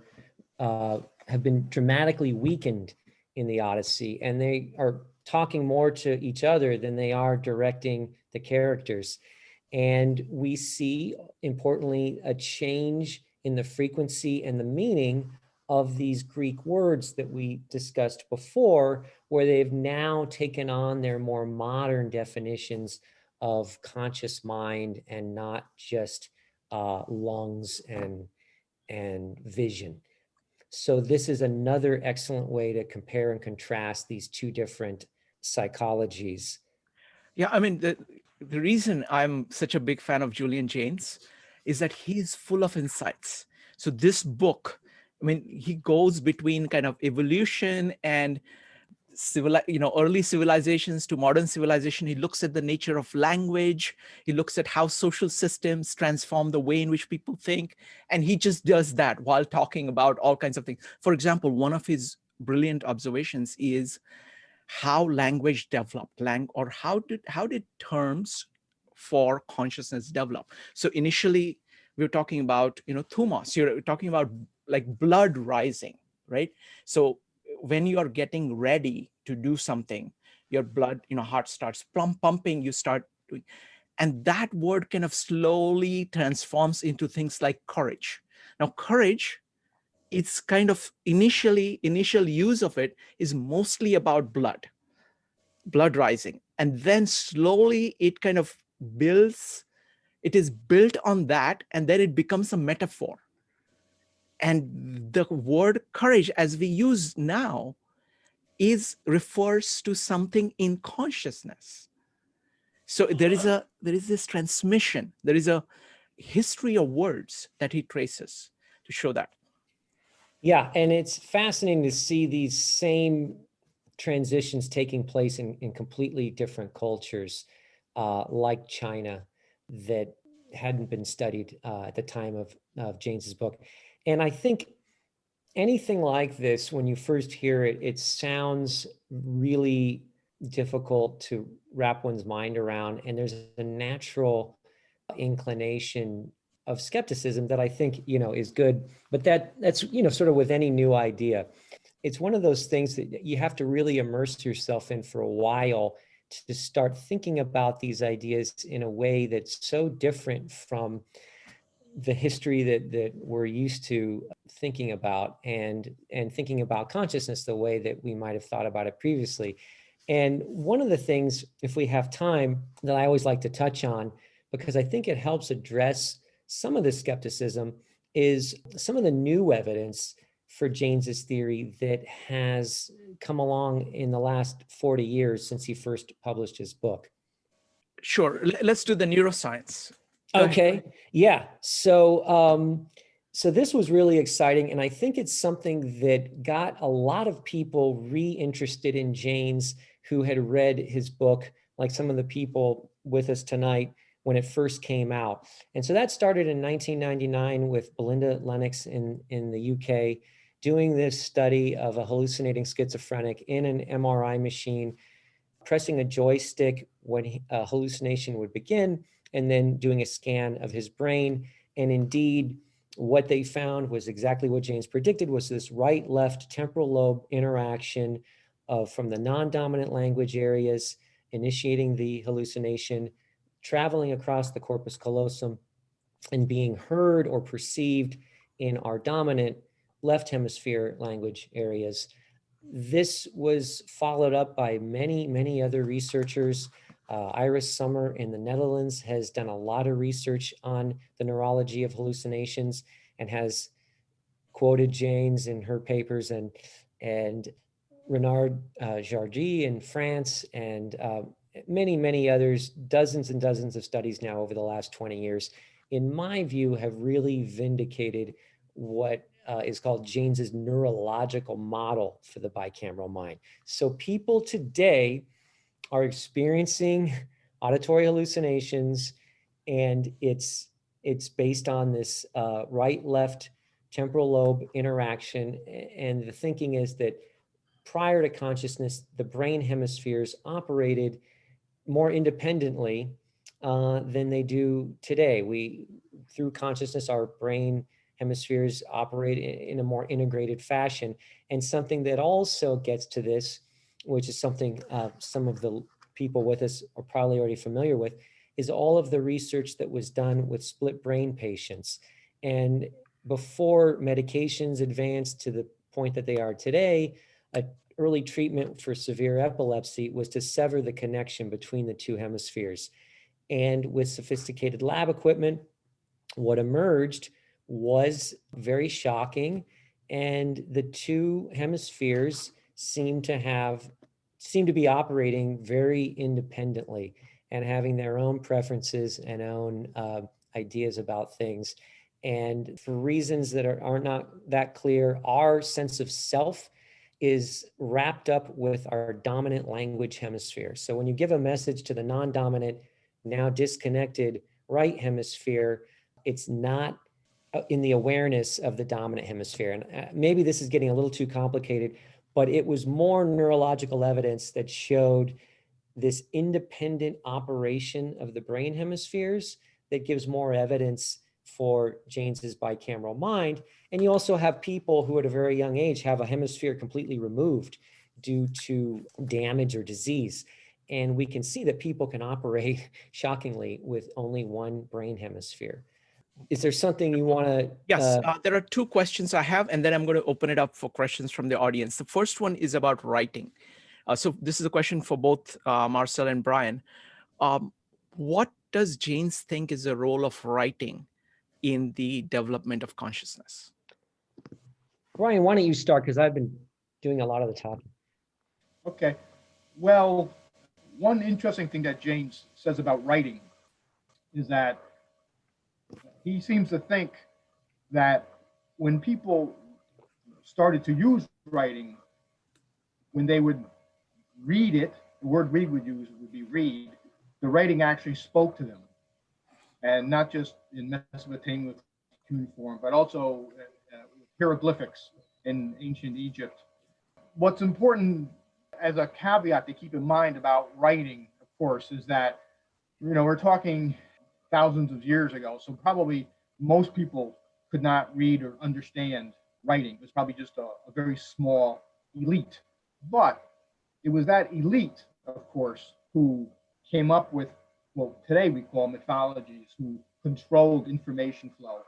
have been dramatically weakened in the Odyssey, and they are talking more to each other than they are directing the characters. And we see, importantly, a change in the frequency and the meaning of these Greek words that we discussed before, where they've now taken on their more modern definitions of conscious mind and not just lungs and vision. So this is another excellent way to compare and contrast these two different psychologies. Yeah, I mean, the reason I'm such a big fan of Julian Jaynes is that he's full of insights. So this book, I mean, he goes between kind of evolution and early civilizations to modern civilization. He looks at the nature of language. He looks at how social systems transform the way in which people think. And he just does that while talking about all kinds of things. For example, one of his brilliant observations is how language developed, or how did terms for consciousness develop. So initially, we were talking about, thumos. You're talking about like blood rising, right? So when you are getting ready to do something, your blood, heart starts pumping, you start doing, and that word kind of slowly transforms into things like courage. Now, courage, it's kind of initial use of it is mostly about blood rising. And then slowly it kind of it is built on that, and then it becomes a metaphor. And the word courage, as we use now, refers to something in consciousness. So there is this transmission, there is a history of words that he traces to show that. Yeah, and it's fascinating to see these same transitions taking place in completely different cultures, like China, that hadn't been studied at the time of Jaynes's book. And I think anything like this, when you first hear it, it sounds really difficult to wrap one's mind around. And there's a natural inclination of skepticism that I think, is good. But that's, sort of with any new idea. It's one of those things that you have to really immerse yourself in for a while to start thinking about these ideas in a way that's so different from the history that we're used to thinking about, and thinking about consciousness the way that we might have thought about it previously. And one of the things, if we have time, that I always like to touch on, because I think it helps address some of the skepticism, is some of the new evidence for Jaynes's theory that has come along in the last 40 years since he first published his book. Sure, let's do the neuroscience. Okay. Yeah. So So this was really exciting, and I think it's something that got a lot of people re-interested in Jaynes who had read his book, like some of the people with us tonight when it first came out. And so that started in 1999 with Belinda Lennox in the UK, doing this study of a hallucinating schizophrenic in an MRI machine, pressing a joystick when a hallucination would begin, and then doing a scan of his brain. And indeed, what they found was exactly what Jaynes predicted, was this right-left temporal lobe interaction from the non-dominant language areas, initiating the hallucination, traveling across the corpus callosum, and being heard or perceived in our dominant left hemisphere language areas. This was followed up by many, many other researchers. Iris Sommer in the Netherlands has done a lot of research on the neurology of hallucinations and has quoted Jaynes in her papers, and Renard Jargy in France, and many, many others, dozens and dozens of studies now over the last 20 years, in my view, have really vindicated what is called Jaynes's neurological model for the bicameral mind. So people today are experiencing auditory hallucinations, and it's based on this right-left temporal lobe interaction. And the thinking is that prior to consciousness, the brain hemispheres operated more independently than they do today. Through consciousness, our brain hemispheres operate in a more integrated fashion. And something that also gets to this, which is something some of the people with us are probably already familiar with, is all of the research that was done with split brain patients. And before medications advanced to the point that they are today, an early treatment for severe epilepsy was to sever the connection between the two hemispheres. And with sophisticated lab equipment, what emerged was very shocking, and the two hemispheres seem to be operating very independently and having their own preferences and own ideas about things. And for reasons that are not that clear, our sense of self is wrapped up with our dominant language hemisphere. So when you give a message to the non-dominant, now disconnected right hemisphere, it's not in the awareness of the dominant hemisphere. And maybe this is getting a little too complicated, but it was more neurological evidence that showed this independent operation of the brain hemispheres that gives more evidence for Jaynes's bicameral mind. And you also have people who at a very young age have a hemisphere completely removed due to damage or disease. And we can see that people can operate shockingly with only one brain hemisphere. Is there something you want to? Yes, there are two questions I have, and then I'm going to open it up for questions from the audience. The first one is about writing. So this is a question for both Marcel and Brian. What does Jaynes think is the role of writing in the development of consciousness? Brian, why don't you start, because I've been doing a lot of the talking. Okay. Well, one interesting thing that Jaynes says about writing is that he seems to think that when people started to use writing, when they would read it, the word read would be read, the writing actually spoke to them. And not just in Mesopotamian cuneiform, but also hieroglyphics in ancient Egypt. What's important as a caveat to keep in mind about writing, of course, is that, we're talking thousands of years ago. So probably most people could not read or understand writing. It was probably just a very small elite. But it was that elite, of course, who came up with what today we call mythologies, who controlled information flow.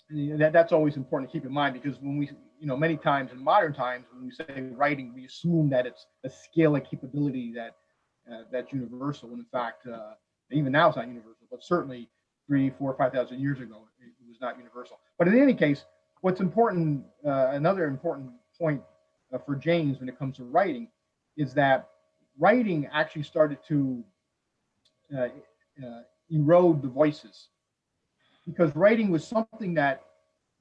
And that's always important to keep in mind, because when we, many times in modern times, when we say writing, we assume that it's a skill and capability that's universal. And in fact, even now it's not universal, but certainly 3,000, 4,000, 5,000 years ago, it was not universal. But in any case, what's important, another important point for Jaynes when it comes to writing, is that writing actually started to erode the voices, because writing was something that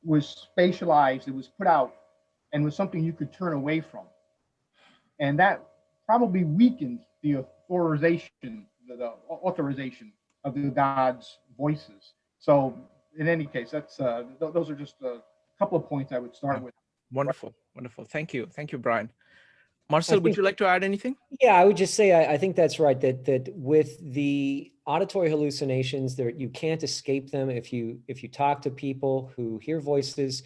was spatialized, it was put out, and was something you could turn away from. And that probably weakened the authorization of the gods' voices. So in any case, that's those are just a couple of points I would start with. Wonderful, wonderful. Thank you, Brian. I Marcel, would think- you like to add anything? Yeah, I would just say I think that's right. That with the auditory hallucinations, there you can't escape them. If you talk to people who hear voices,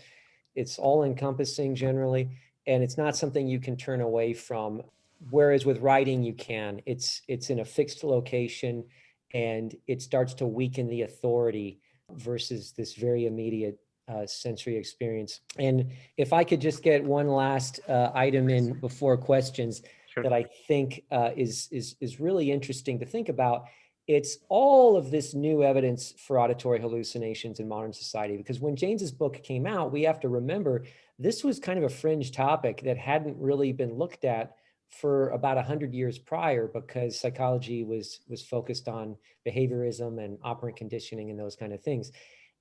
it's all encompassing generally, and it's not something you can turn away from. Whereas with writing, you can. It's in a fixed location, and it starts to weaken the authority versus this very immediate sensory experience. And if I could just get one last item in before questions. Sure. That I think is really interesting to think about. It's all of this new evidence for auditory hallucinations in modern society, because when Jaynes's book came out, we have to remember this was kind of a fringe topic that hadn't really been looked at for about 100 years prior, because psychology was focused on behaviorism and operant conditioning and those kind of things.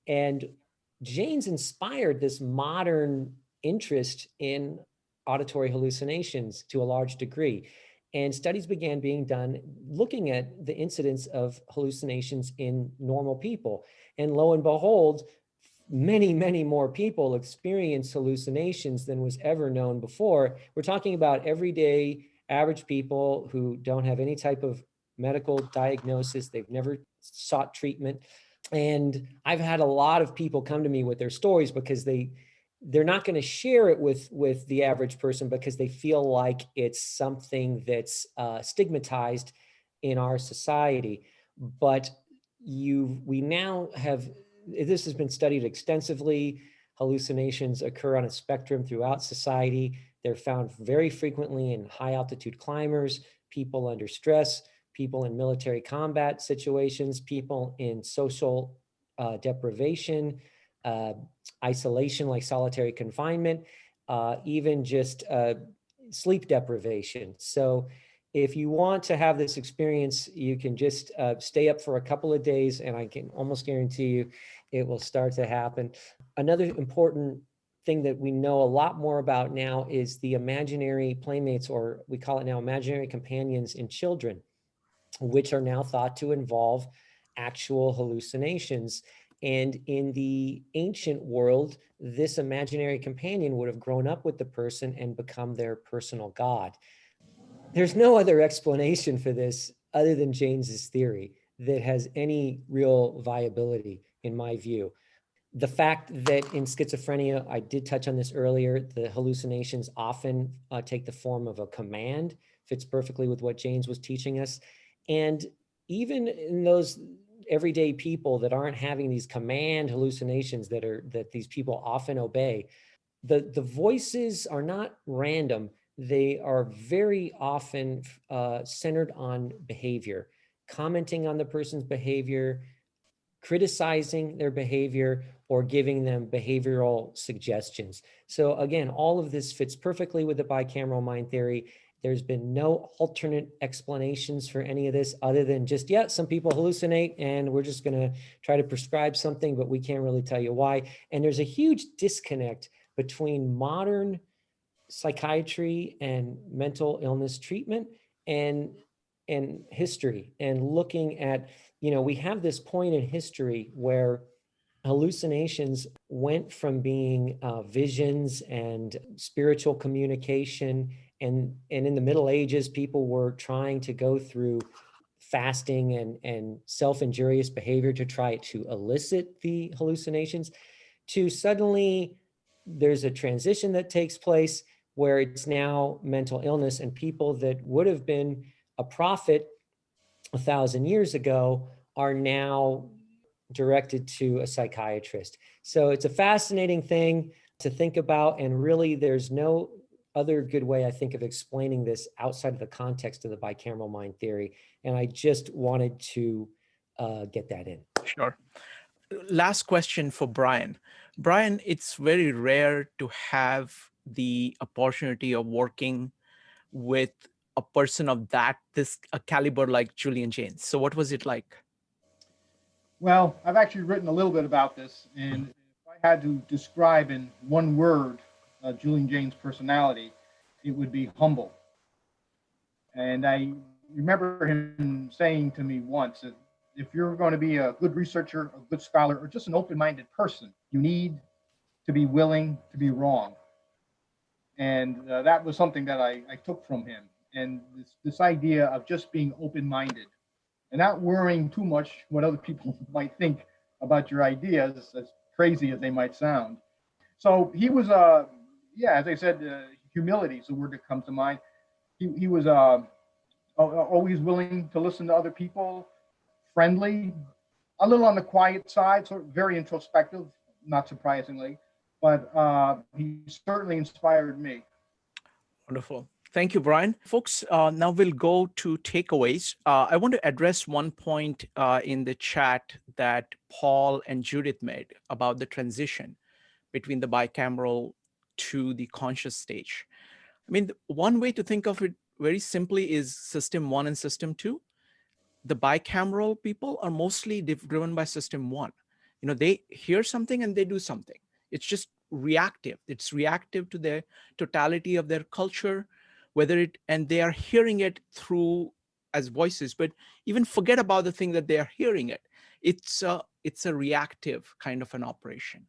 And Jaynes inspired this modern interest in auditory hallucinations to a large degree. And studies began being done looking at the incidence of hallucinations in normal people. And lo and behold, many, many more people experience hallucinations than was ever known before. We're talking about everyday average people who don't have any type of medical diagnosis. They've never sought treatment. And I've had a lot of people come to me with their stories because they're not going to share it with the average person because they feel like it's something that's stigmatized in our society. But we now have, this has been studied extensively. Hallucinations occur on a spectrum throughout society. They're found very frequently in high altitude climbers, people under stress, people in military combat situations, people in social deprivation, isolation like solitary confinement, even just sleep deprivation. So if you want to have this experience, you can just stay up for a couple of days, and I can almost guarantee you it will start to happen. Another important thing that we know a lot more about now is the imaginary playmates, or we call it now imaginary companions in children, which are now thought to involve actual hallucinations. And in the ancient world, this imaginary companion would have grown up with the person and become their personal god. There's no other explanation for this other than Jaynes's theory that has any real viability, in my view. The fact that in schizophrenia, I did touch on this earlier, the hallucinations often take the form of a command, fits perfectly with what Jaynes was teaching us. And even in those everyday people that aren't having these command hallucinations that these people often obey, the voices are not random. They are very often centered on behavior, commenting on the person's behavior, criticizing their behavior, or giving them behavioral suggestions. So again, all of this fits perfectly with the bicameral mind theory. There's been no alternate explanations for any of this other than just, yeah, some people hallucinate and we're just going to try to prescribe something, but we can't really tell you why. And there's a huge disconnect between modern psychiatry and mental illness treatment and history, and looking at, we have this point in history where hallucinations went from being visions and spiritual communication, and in the Middle Ages, people were trying to go through fasting and self-injurious behavior to try to elicit the hallucinations, to suddenly there's a transition that takes place where it's now mental illness, and people that would have been a prophet 1,000 years ago are now directed to a psychiatrist. So it's a fascinating thing to think about, and really there's no other good way, I think, of explaining this outside of the context of the bicameral mind theory. And I just wanted to get that in. Sure. Last question for Brian. Brian, it's very rare to have the opportunity of working with a person of a caliber like Julian Jaynes. So what was it like? Well, I've actually written a little bit about this, and if I had to describe in one word Julian Jaynes' personality, it would be humble. And I remember him saying to me once that if you're going to be a good researcher, a good scholar, or just an open-minded person, you need to be willing to be wrong. And that was something that I took from him. And this idea of just being open-minded and not worrying too much what other people might think about your ideas, as crazy as they might sound. So he was, yeah, as I said, humility is the word that comes to mind. He was always willing to listen to other people, friendly, a little on the quiet side, so very introspective, not surprisingly, but he certainly inspired me. Wonderful. Thank you, Brian. Folks, now we'll go to takeaways. I want to address one point in the chat that Paul and Judith made about the transition between the bicameral to the conscious stage. I mean, one way to think of it very simply is system 1 and system 2. The bicameral people are mostly driven by system 1. You know, they hear something and they do something. It's just reactive. It's reactive to the totality of their culture, and they are hearing it through as voices, but even forget about the thing that they are hearing it. It's a reactive kind of an operation.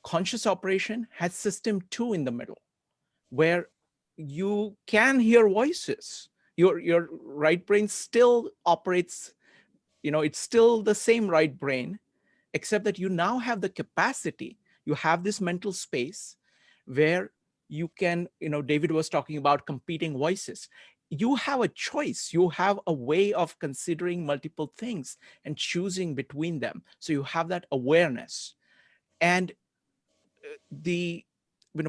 Conscious operation has system 2 in the middle, where you can hear voices. Your right brain still operates, it's still the same right brain, except that you now have the capacity, you have this mental space where you can, David was talking about competing voices. You have a choice. You have a way of considering multiple things and choosing between them. So you have that awareness. And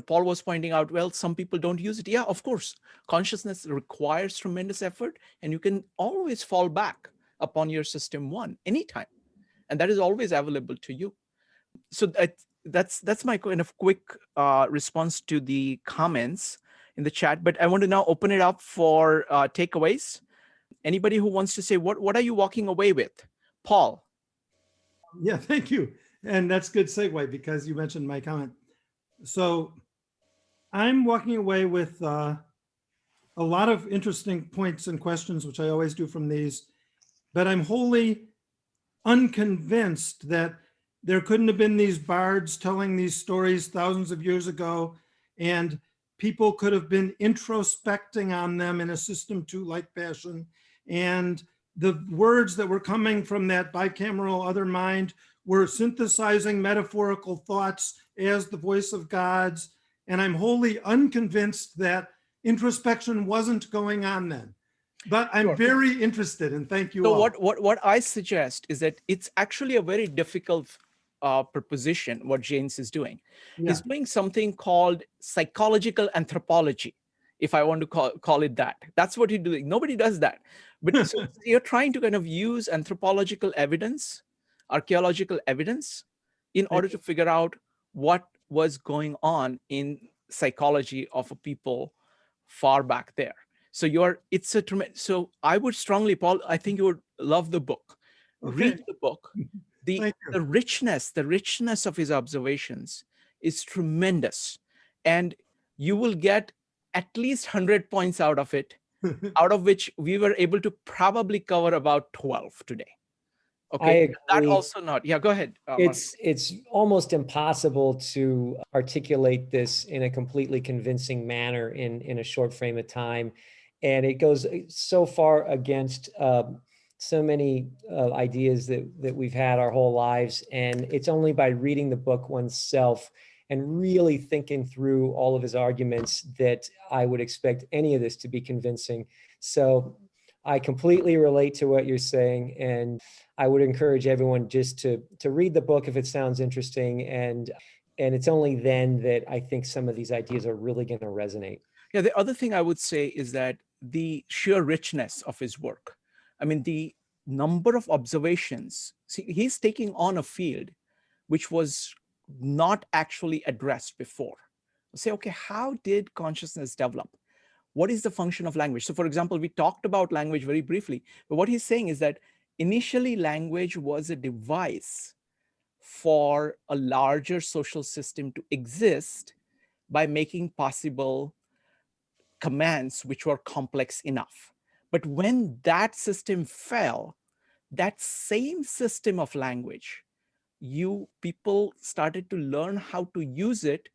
Paul was pointing out, well, some people don't use it. Yeah, of course, consciousness requires tremendous effort, and you can always fall back upon your system 1 anytime. And that is always available to you. So that's my kind of quick response to the comments in the chat. But I want to now open it up for takeaways. Anybody who wants to say, what are you walking away with? Paul. Yeah, thank you. And that's good segue because you mentioned my comment. So I'm walking away with a lot of interesting points and questions, which I always do from these, but I'm wholly unconvinced that there couldn't have been these bards telling these stories thousands of years ago, and people could have been introspecting on them in a system 2-like fashion. And the words that were coming from that bicameral other mind were synthesizing metaphorical thoughts as the voice of God's. And I'm wholly unconvinced that introspection wasn't going on then. But I'm very interested, and thank you all. So what I suggest is that it's actually a very difficult proposition, what Jaynes is doing. Yeah. He's doing something called psychological anthropology, if I want to call it that. That's what he's doing. Nobody does that. But so you're trying to kind of use anthropological evidence, archaeological evidence, in order to figure out what was going on in psychology of a people far back there. So so I would strongly, Paul, I think you would love the book. Okay. Read the book. The richness of his observations is tremendous. And you will get at least 100 points out of it, out of which we were able to probably cover about 12 today. Okay, I agree. That also not. Yeah, go ahead. It's almost impossible to articulate this in a completely convincing manner in a short frame of time. And it goes so far against so many ideas that we've had our whole lives. And it's only by reading the book oneself and really thinking through all of his arguments that I would expect any of this to be convincing. So I completely relate to what you're saying. And I would encourage everyone just to read the book if it sounds interesting. And it's only then that I think some of these ideas are really going to resonate. Yeah, the other thing I would say is that the sheer richness of his work. I mean, the number of observations. See, he's taking on a field which was not actually addressed before. Say, okay, how did consciousness develop? What is the function of language? So for example, we talked about language very briefly, but what he's saying is that initially language was a device for a larger social system to exist by making possible commands which were complex enough. But when that system fell, that same system of language, people started to learn how to use it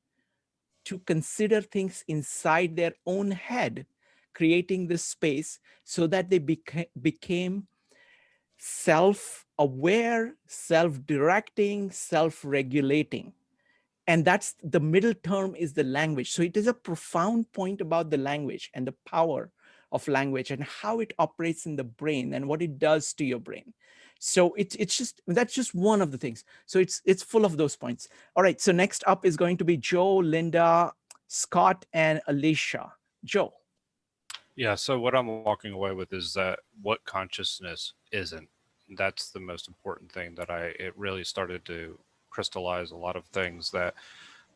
to consider things inside their own head, creating this space so that they became self-aware, self-directing, self-regulating. And that's the middle term is the language. So it is a profound point about the language and the power of language and how it operates in the brain and what it does to your brain. So that's just one of the things. So it's full of those points. All right, so next up is going to be Joe, Linda, Scott, and Alicia. Joe. Yeah, so what I'm walking away with is that what consciousness isn't. That's the most important thing that it really started to crystallize a lot of things that,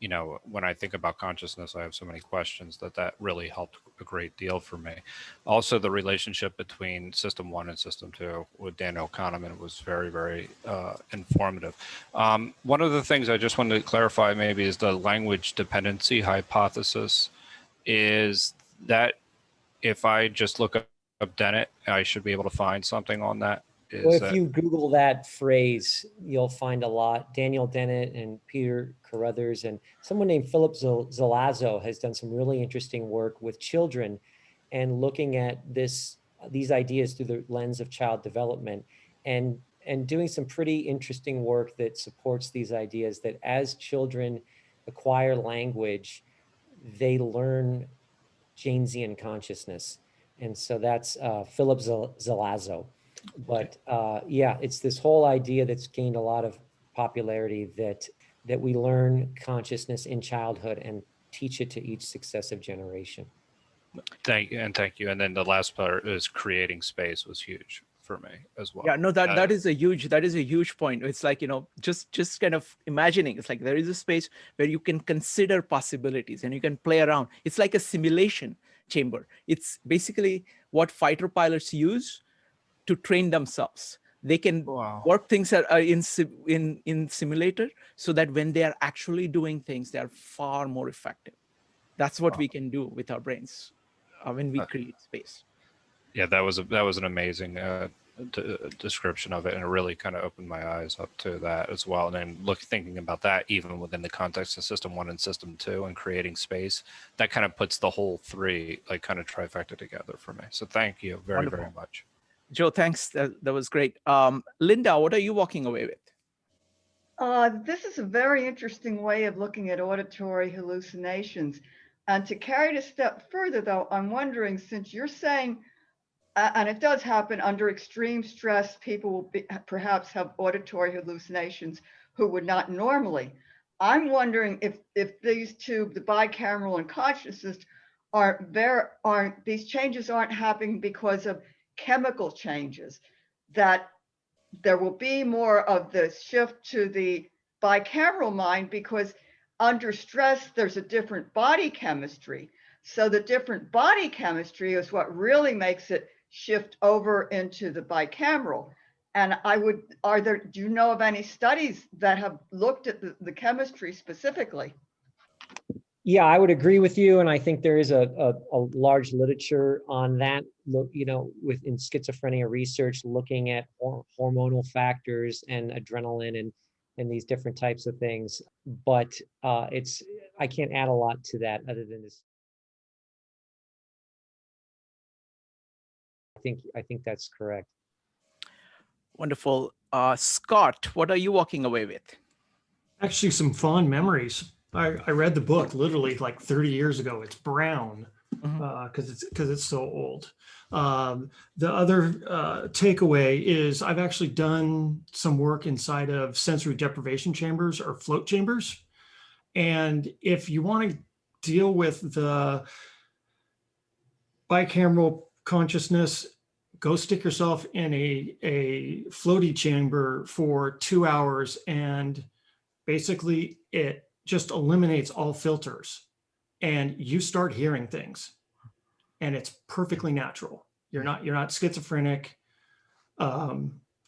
you know, when I think about consciousness, I have so many questions that really helped a great deal for me. Also, the relationship between System 1 and System 2 with Daniel Kahneman was very, very informative. One of the things I just wanted to clarify maybe is the language dependency hypothesis is that if I just look up Dennett, I should be able to find something on that. Well, if you Google that phrase, you'll find a lot. Daniel Dennett and Peter Carruthers and someone named Philip Zalazzo has done some really interesting work with children and looking at these ideas through the lens of child development and doing some pretty interesting work that supports these ideas that as children acquire language, they learn Jaynesian consciousness. And so that's Philip Zalazzo. But yeah, it's this whole idea that's gained a lot of popularity that we learn consciousness in childhood and teach it to each successive generation. Thank you. And then the last part is creating space was huge for me as well. Yeah, no, that is a huge point. It's like, you know, just kind of imagining, it's like there is a space where you can consider possibilities and you can play around. It's like a simulation chamber. It's basically what fighter pilots use to train themselves. They can work things in simulator so that when they are actually doing things, they are far more effective. That's what we can do with our brains when we create space. Yeah, that was an amazing description of it, and it really kind of opened my eyes up to that as well. And then thinking about that even within the context of System 1 and System 2 and creating space, that kind of puts the whole three like kind of trifecta together for me. So thank you very, very much. Joe, thanks. That was great. Linda, what are you walking away with? This is a very interesting way of looking at auditory hallucinations. And to carry it a step further, though, I'm wondering, since you're saying, and it does happen under extreme stress, people will perhaps have auditory hallucinations who would not normally. I'm wondering if these two, the bicameral and consciousness, these changes aren't happening because of chemical changes, that there will be more of the shift to the bicameral mind because under stress, there's a different body chemistry. So the different body chemistry is what really makes it shift over into the bicameral. And do you know of any studies that have looked at the chemistry specifically? Yeah, I would agree with you. And I think there is a large literature on that, you know, within schizophrenia research, looking at hormonal factors and adrenaline and these different types of things. But I can't add a lot to that other than this. I think that's correct. Wonderful. Scott, what are you walking away with? Actually, some fond memories. I read the book literally like 30 years ago. It's brown because it's so old. The other takeaway is I've actually done some work inside of sensory deprivation chambers or float chambers. And if you want to deal with the bicameral consciousness, go stick yourself in a floaty chamber for 2 hours, and basically it just eliminates all filters and you start hearing things, and it's perfectly natural. You're not schizophrenic.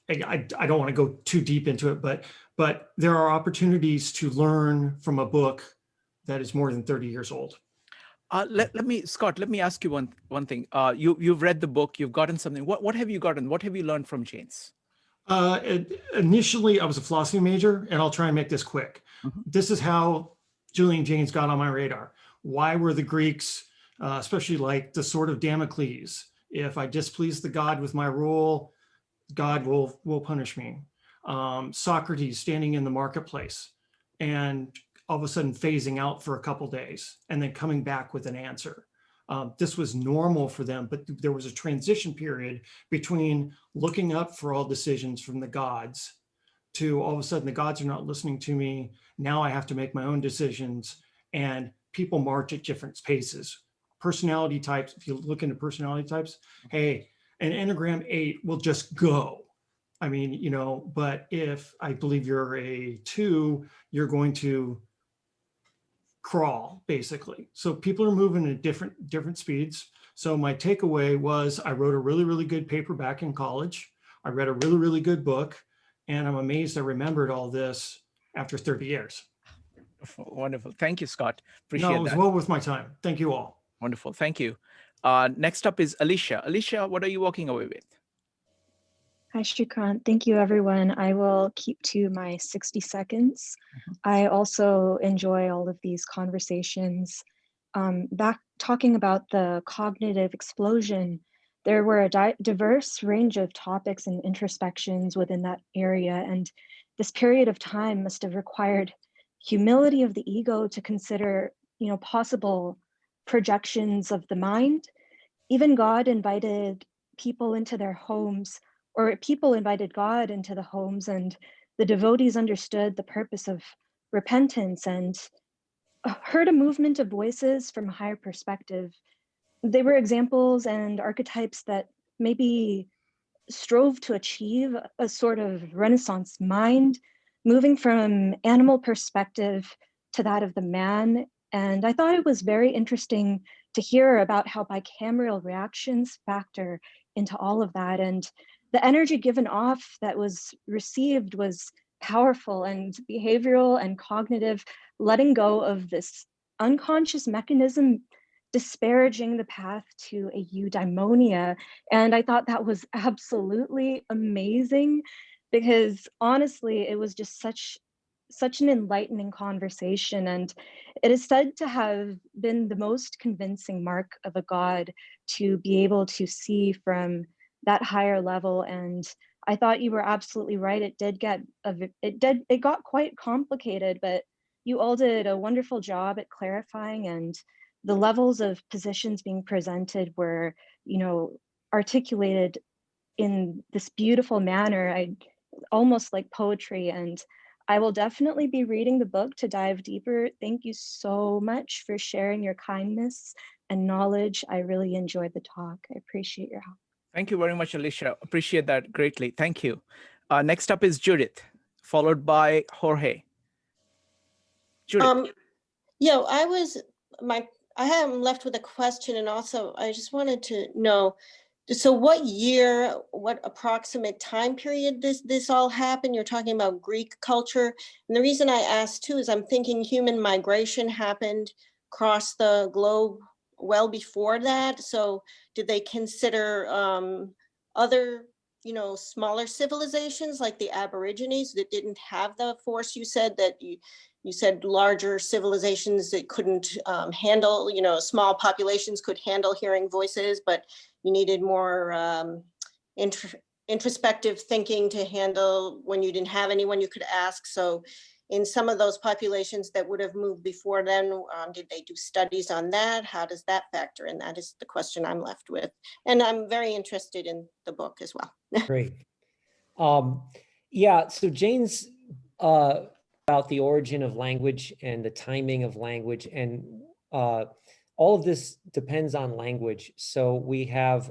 I don't want to go too deep into it, but there are opportunities to learn from a book that is more than 30 years old. Scott, let me ask you one thing. You've read the book, you've gotten something. What have you gotten? What have you learned from Jaynes? Initially, I was a philosophy major, and I'll try and make this quick. This is how Julian Jaynes got on my radar. Why were the Greeks, especially like the sword of Damocles? If I displease the god with my rule, God will punish me. Socrates standing in the marketplace and all of a sudden phasing out for a couple days and then coming back with an answer. This was normal for them, but there was a transition period between looking up for all decisions from the gods to all of a sudden the gods are not listening to me. Now I have to make my own decisions, and people march at different paces. Personality types, if you look into personality types, hey, an Enneagram 8 will just go. I mean, you know, but if I believe you're a 2, you're going to crawl, basically. So people are moving at different speeds. So my takeaway was I wrote a really, really good paper back in college. I read a really, really good book, and I'm amazed I remembered all this after 30 years. Wonderful. Thank you, Scott. Appreciate No, it was that. well worth my time. Thank you all. Wonderful. Thank you. Next up is Alicia. Alicia, what are you walking away with? Hi, Shrikant. Thank you, everyone. I will keep to my 60 seconds. I also enjoy all of these conversations. Back talking about the cognitive explosion, there were a diverse range of topics and introspections within that area. And this period of time must have required humility of the ego to consider, you know, possible projections of the mind. Even God invited people into their homes, or people invited God into the homes, and the devotees understood the purpose of repentance and heard a movement of voices from a higher perspective. They were examples and archetypes that maybe strove to achieve a sort of Renaissance mind, moving from animal perspective to that of the man. And I thought it was very interesting to hear about how bicameral reactions factor into all of that. And the energy given off that was received was powerful and behavioral and cognitive, letting go of this unconscious mechanism disparaging the path to a eudaimonia. And I thought that was absolutely amazing, because honestly, it was just such an enlightening conversation. And it is said to have been the most convincing mark of a god to be able to see from that higher level. And I thought you were absolutely right. It got quite complicated, but you all did a wonderful job at clarifying, and the levels of positions being presented were, you know, articulated in this beautiful manner, almost like poetry. And I will definitely be reading the book to dive deeper. Thank you so much for sharing your kindness and knowledge. I really enjoyed the talk. I appreciate your help. Thank you very much, Alicia. Appreciate that greatly. Thank you. Next up is Judith, followed by Jorge. Judith. Yeah, I am left with a question, and also I just wanted to know, so what year, what approximate time period this all happened? You're talking about Greek culture. And the reason I asked too is I'm thinking human migration happened across the globe well before that. So did they consider other, you know, smaller civilizations like the Aborigines that didn't have the force? You said that you said larger civilizations that couldn't handle, you know, small populations could handle hearing voices, but you needed more introspective thinking to handle when you didn't have anyone you could ask. So in some of those populations that would have moved before then, did they do studies on that? How does that factor in? That is the question I'm left with. And I'm very interested in the book as well. Great. Yeah, so Jaynes about the origin of language and the timing of language, and all of this depends on language. So we have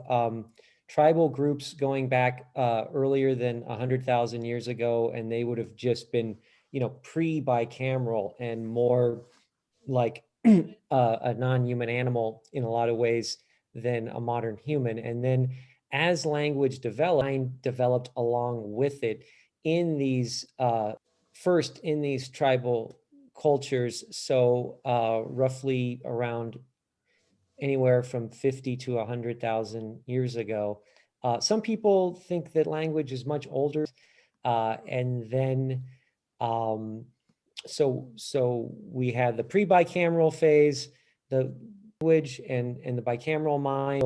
tribal groups going back earlier than 100,000 years ago, and they would have just been, you know, pre-bicameral and more like a non-human animal in a lot of ways than a modern human. And then as language developed along with it in these, first in these tribal cultures. So roughly around anywhere from 50 to 100,000 years ago. Some people think that language is much older. And then, so we had the pre-bicameral phase, the language and the bicameral mind,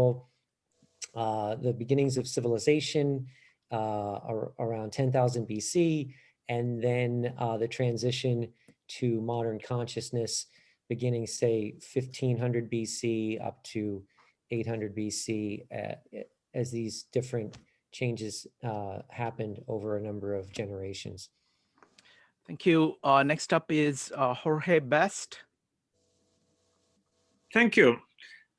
the beginnings of civilization around 10,000 BC, and then the transition to modern consciousness beginning, say, 1500 BC up to 800 BC, as these different changes happened over a number of generations. Thank you. Next up is Jorge Best. Thank you.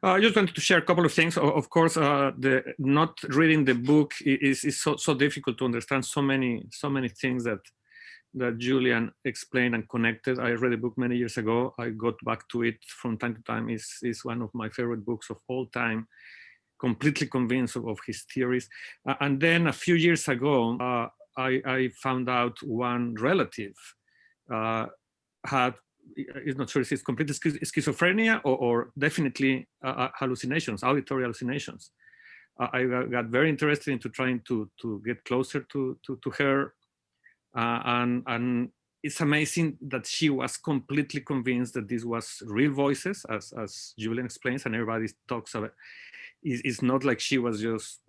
I just wanted to share a couple of things. Of course, the not reading the book is so difficult to understand so many things that Julian explained and connected. I read a book many years ago. I got back to it from time to time. It's one of my favorite books of all time. Completely convinced of his theories. And then a few years ago, I found out one relative had, is not sure if it's complete schizophrenia or definitely hallucinations, auditory hallucinations. I got very interested into trying to get closer to her. And it's amazing that she was completely convinced that this was real voices, as Julian explains, and everybody talks about. It's not like she was just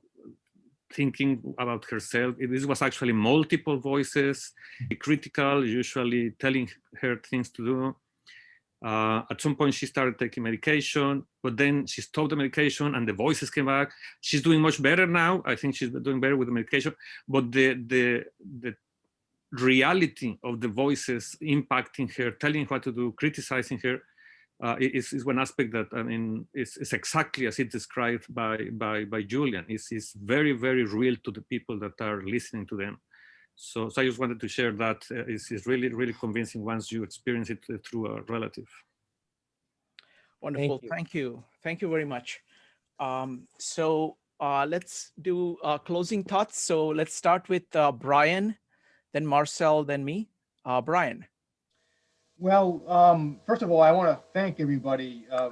thinking about herself. This was actually multiple voices, critical, usually telling her things to do. At some point she started taking medication, but then she stopped the medication and the voices came back. She's doing much better now. I think she's doing better with the medication, but the reality of the voices impacting her, telling her what to do, criticizing her, is one aspect that, I mean, is exactly as it described by Julian. It's very, very real to the people that are listening to them. So I just wanted to share that. It's really, really convincing once you experience it through a relative. Wonderful. Thank you. Thank you very much. So let's do closing thoughts. So let's start with Brian, then Marcel, then me. Brian. Well, first of all, I want to thank everybody. I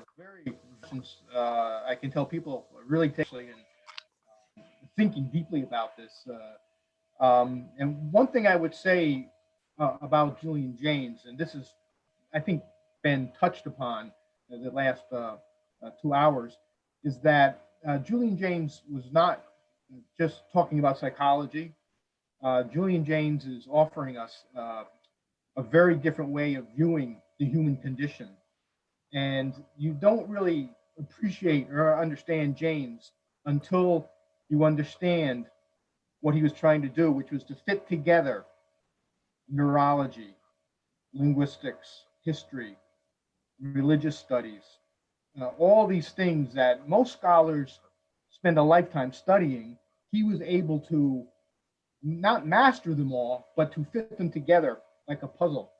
can tell people really actually and thinking deeply about this. And one thing I would say about Julian Jaynes, and this is, I think, been touched upon in the last 2 hours, is that Julian Jaynes was not just talking about psychology. Julian Jaynes is offering us a very different way of viewing the human condition. And you don't really appreciate or understand Jaynes until you understand what he was trying to do, which was to fit together neurology, linguistics, history, religious studies, all these things that most scholars spend a lifetime studying. He was able to not master them all, but to fit them together like a puzzle.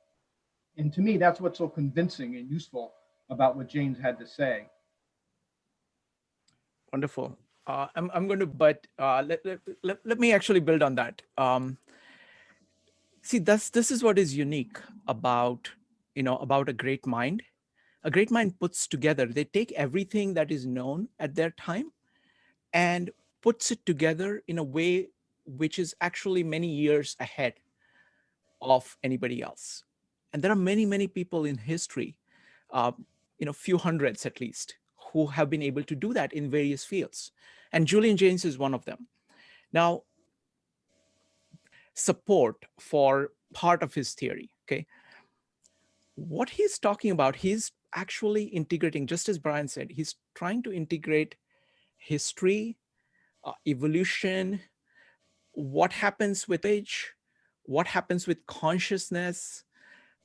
And to me, that's what's so convincing and useful about what Jaynes had to say. Wonderful. I'm going to, but let me actually build on that. See, this is what is unique about, about a great mind. A great mind puts together, they take everything that is known at their time and puts it together in a way which is actually many years ahead of anybody else. And there are many, many people in history, few hundreds at least, who have been able to do that in various fields. And Julian Jaynes is one of them. Now, support for part of his theory, okay? What he's talking about, he's actually integrating, just as Brian said, he's trying to integrate history, evolution, what happens with age, what happens with consciousness,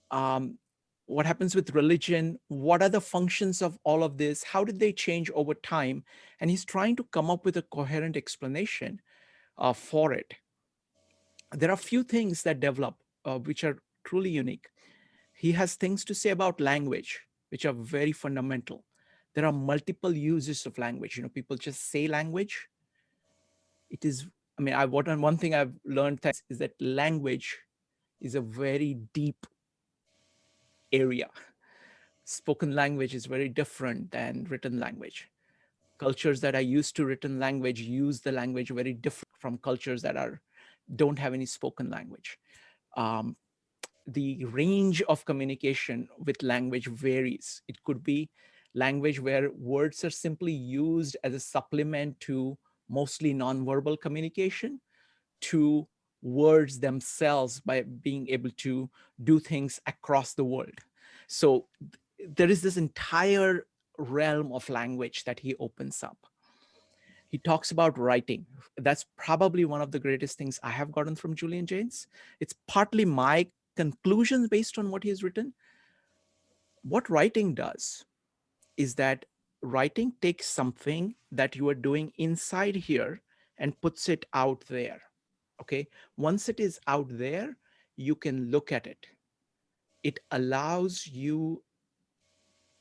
what happens with religion, what are the functions of all of this, how did they change over time? And he's trying to come up with a coherent explanation for it. There are a few things that develop which are truly unique. He has things to say about language, which are very fundamental. There are multiple uses of language. People just say language. it is, I mean, one thing I've learned is that language is a very deep area. Spoken language is very different than written language. Cultures that are used to written language use the language very different from cultures that don't have any spoken language. The range of communication with language varies. It could be language where words are simply used as a supplement to mostly nonverbal communication, to words themselves by being able to do things across the world. So there is this entire realm of language that he opens up. He talks about writing. That's probably one of the greatest things I have gotten from Julian Jaynes. It's partly my conclusions based on what he has written. What writing does is that writing takes something that you are doing inside here and puts it out there. Okay. Once it is out there, you can look at it. It allows you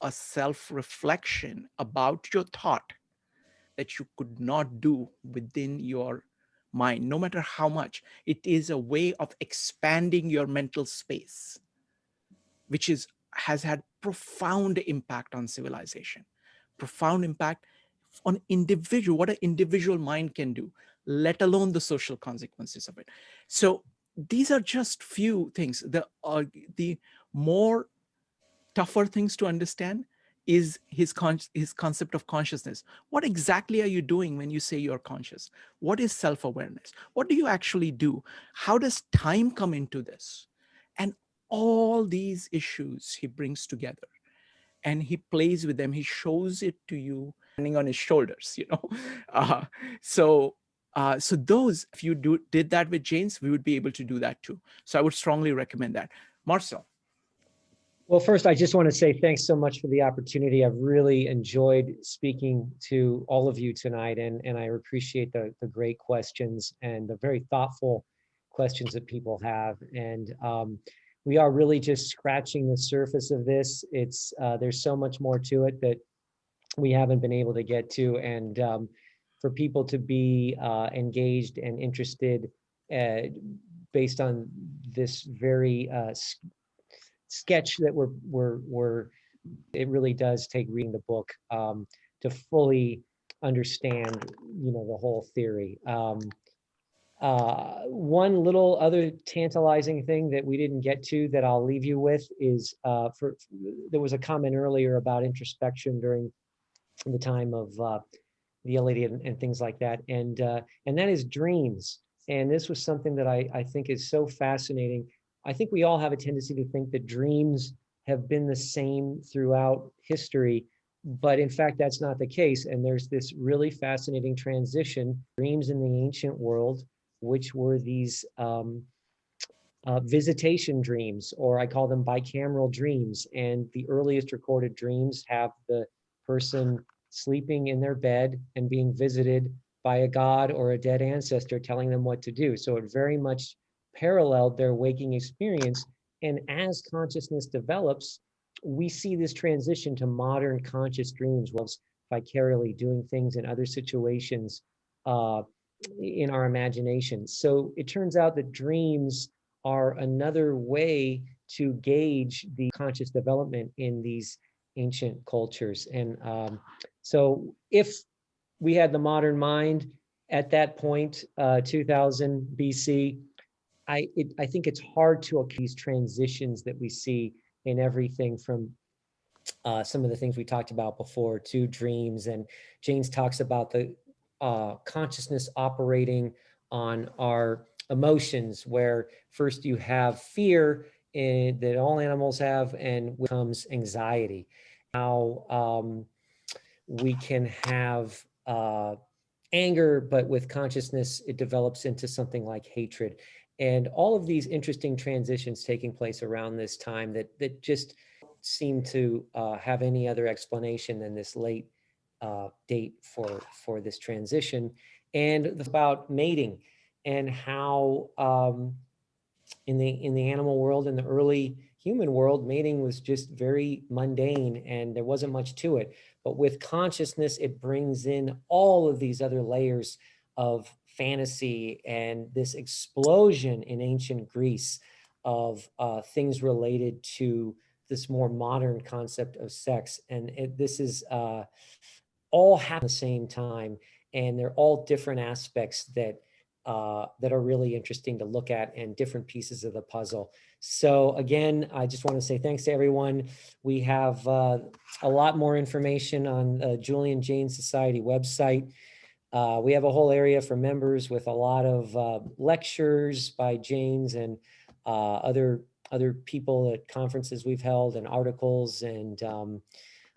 a self-reflection about your thought that you could not do within your mind, no matter how much. It is a way of expanding your mental space, which has had profound impact on civilization, profound impact on individual, what an individual mind can do, let alone the social consequences of it. So these are just few things. The more tougher things to understand is his concept of consciousness. What exactly are you doing when you say you're conscious? What is self-awareness? What do you actually do? How does time come into this? And all these issues he brings together and he plays with them. He shows it to you standing on his shoulders, you know? So those, if you did that with Jaynes, we would be able to do that too. So I would strongly recommend that. Marcel. Well, first, I just want to say thanks so much for the opportunity. I've really enjoyed speaking to all of you tonight, and I appreciate the great questions and the very thoughtful questions that people have. And we are really just scratching the surface of this. It's there's so much more to it that we haven't been able to get to. And for people to be engaged and interested based on this very sketch that it really does take reading the book to fully understand, you know, the whole theory. One little other tantalizing thing that we didn't get to that I'll leave you with is there was a comment earlier about introspection during the time of the Iliad and things like that, and that is dreams. And this was something that I think is so fascinating. I think we all have a tendency to think that dreams have been the same throughout history, but in fact, that's not the case. And there's this really fascinating transition. Dreams in the ancient world, which were these visitation dreams, or I call them bicameral dreams. And the earliest recorded dreams have the person sleeping in their bed and being visited by a god or a dead ancestor telling them what to do. So it very much paralleled their waking experience. And as consciousness develops, we see this transition to modern conscious dreams, whilst vicariously doing things in other situations in our imagination. So it turns out that dreams are another way to gauge the conscious development in these ancient cultures. And so if we had the modern mind at that point, 2000 BC, I think it's hard to these transitions that we see in everything from some of the things we talked about before to dreams. And Jaynes talks about the consciousness operating on our emotions, where first you have fear that all animals have, and becomes anxiety. How we can have anger, but with consciousness, it develops into something like hatred. And all of these interesting transitions taking place around this time that just seem to have any other explanation than this late date for this transition. And about mating, and how in the animal world, in the early human world, mating was just very mundane and there wasn't much to it. But with consciousness, it brings in all of these other layers of fantasy and this explosion in ancient Greece of things related to this more modern concept of sex. And this is all happen at the same time, and they're all different aspects that that are really interesting to look at, and different pieces of the puzzle. So again, I just want to say thanks to everyone. We have a lot more information on the Julian Jaynes Society website. We have a whole area for members with a lot of lectures by Jaynes and other people at conferences we've held, and articles, and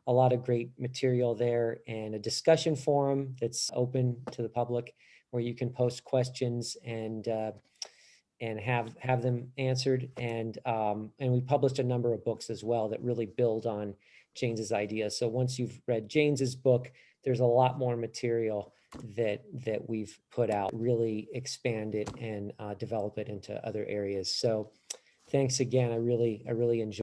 a lot of great material there, and a discussion forum that's open to the public where you can post questions and have them answered. And we published a number of books as well that really build on Jaynes's ideas. So once you've read Jaynes's book, there's a lot more material that we've put out, really expand it and develop it into other areas. So thanks again. I really enjoyed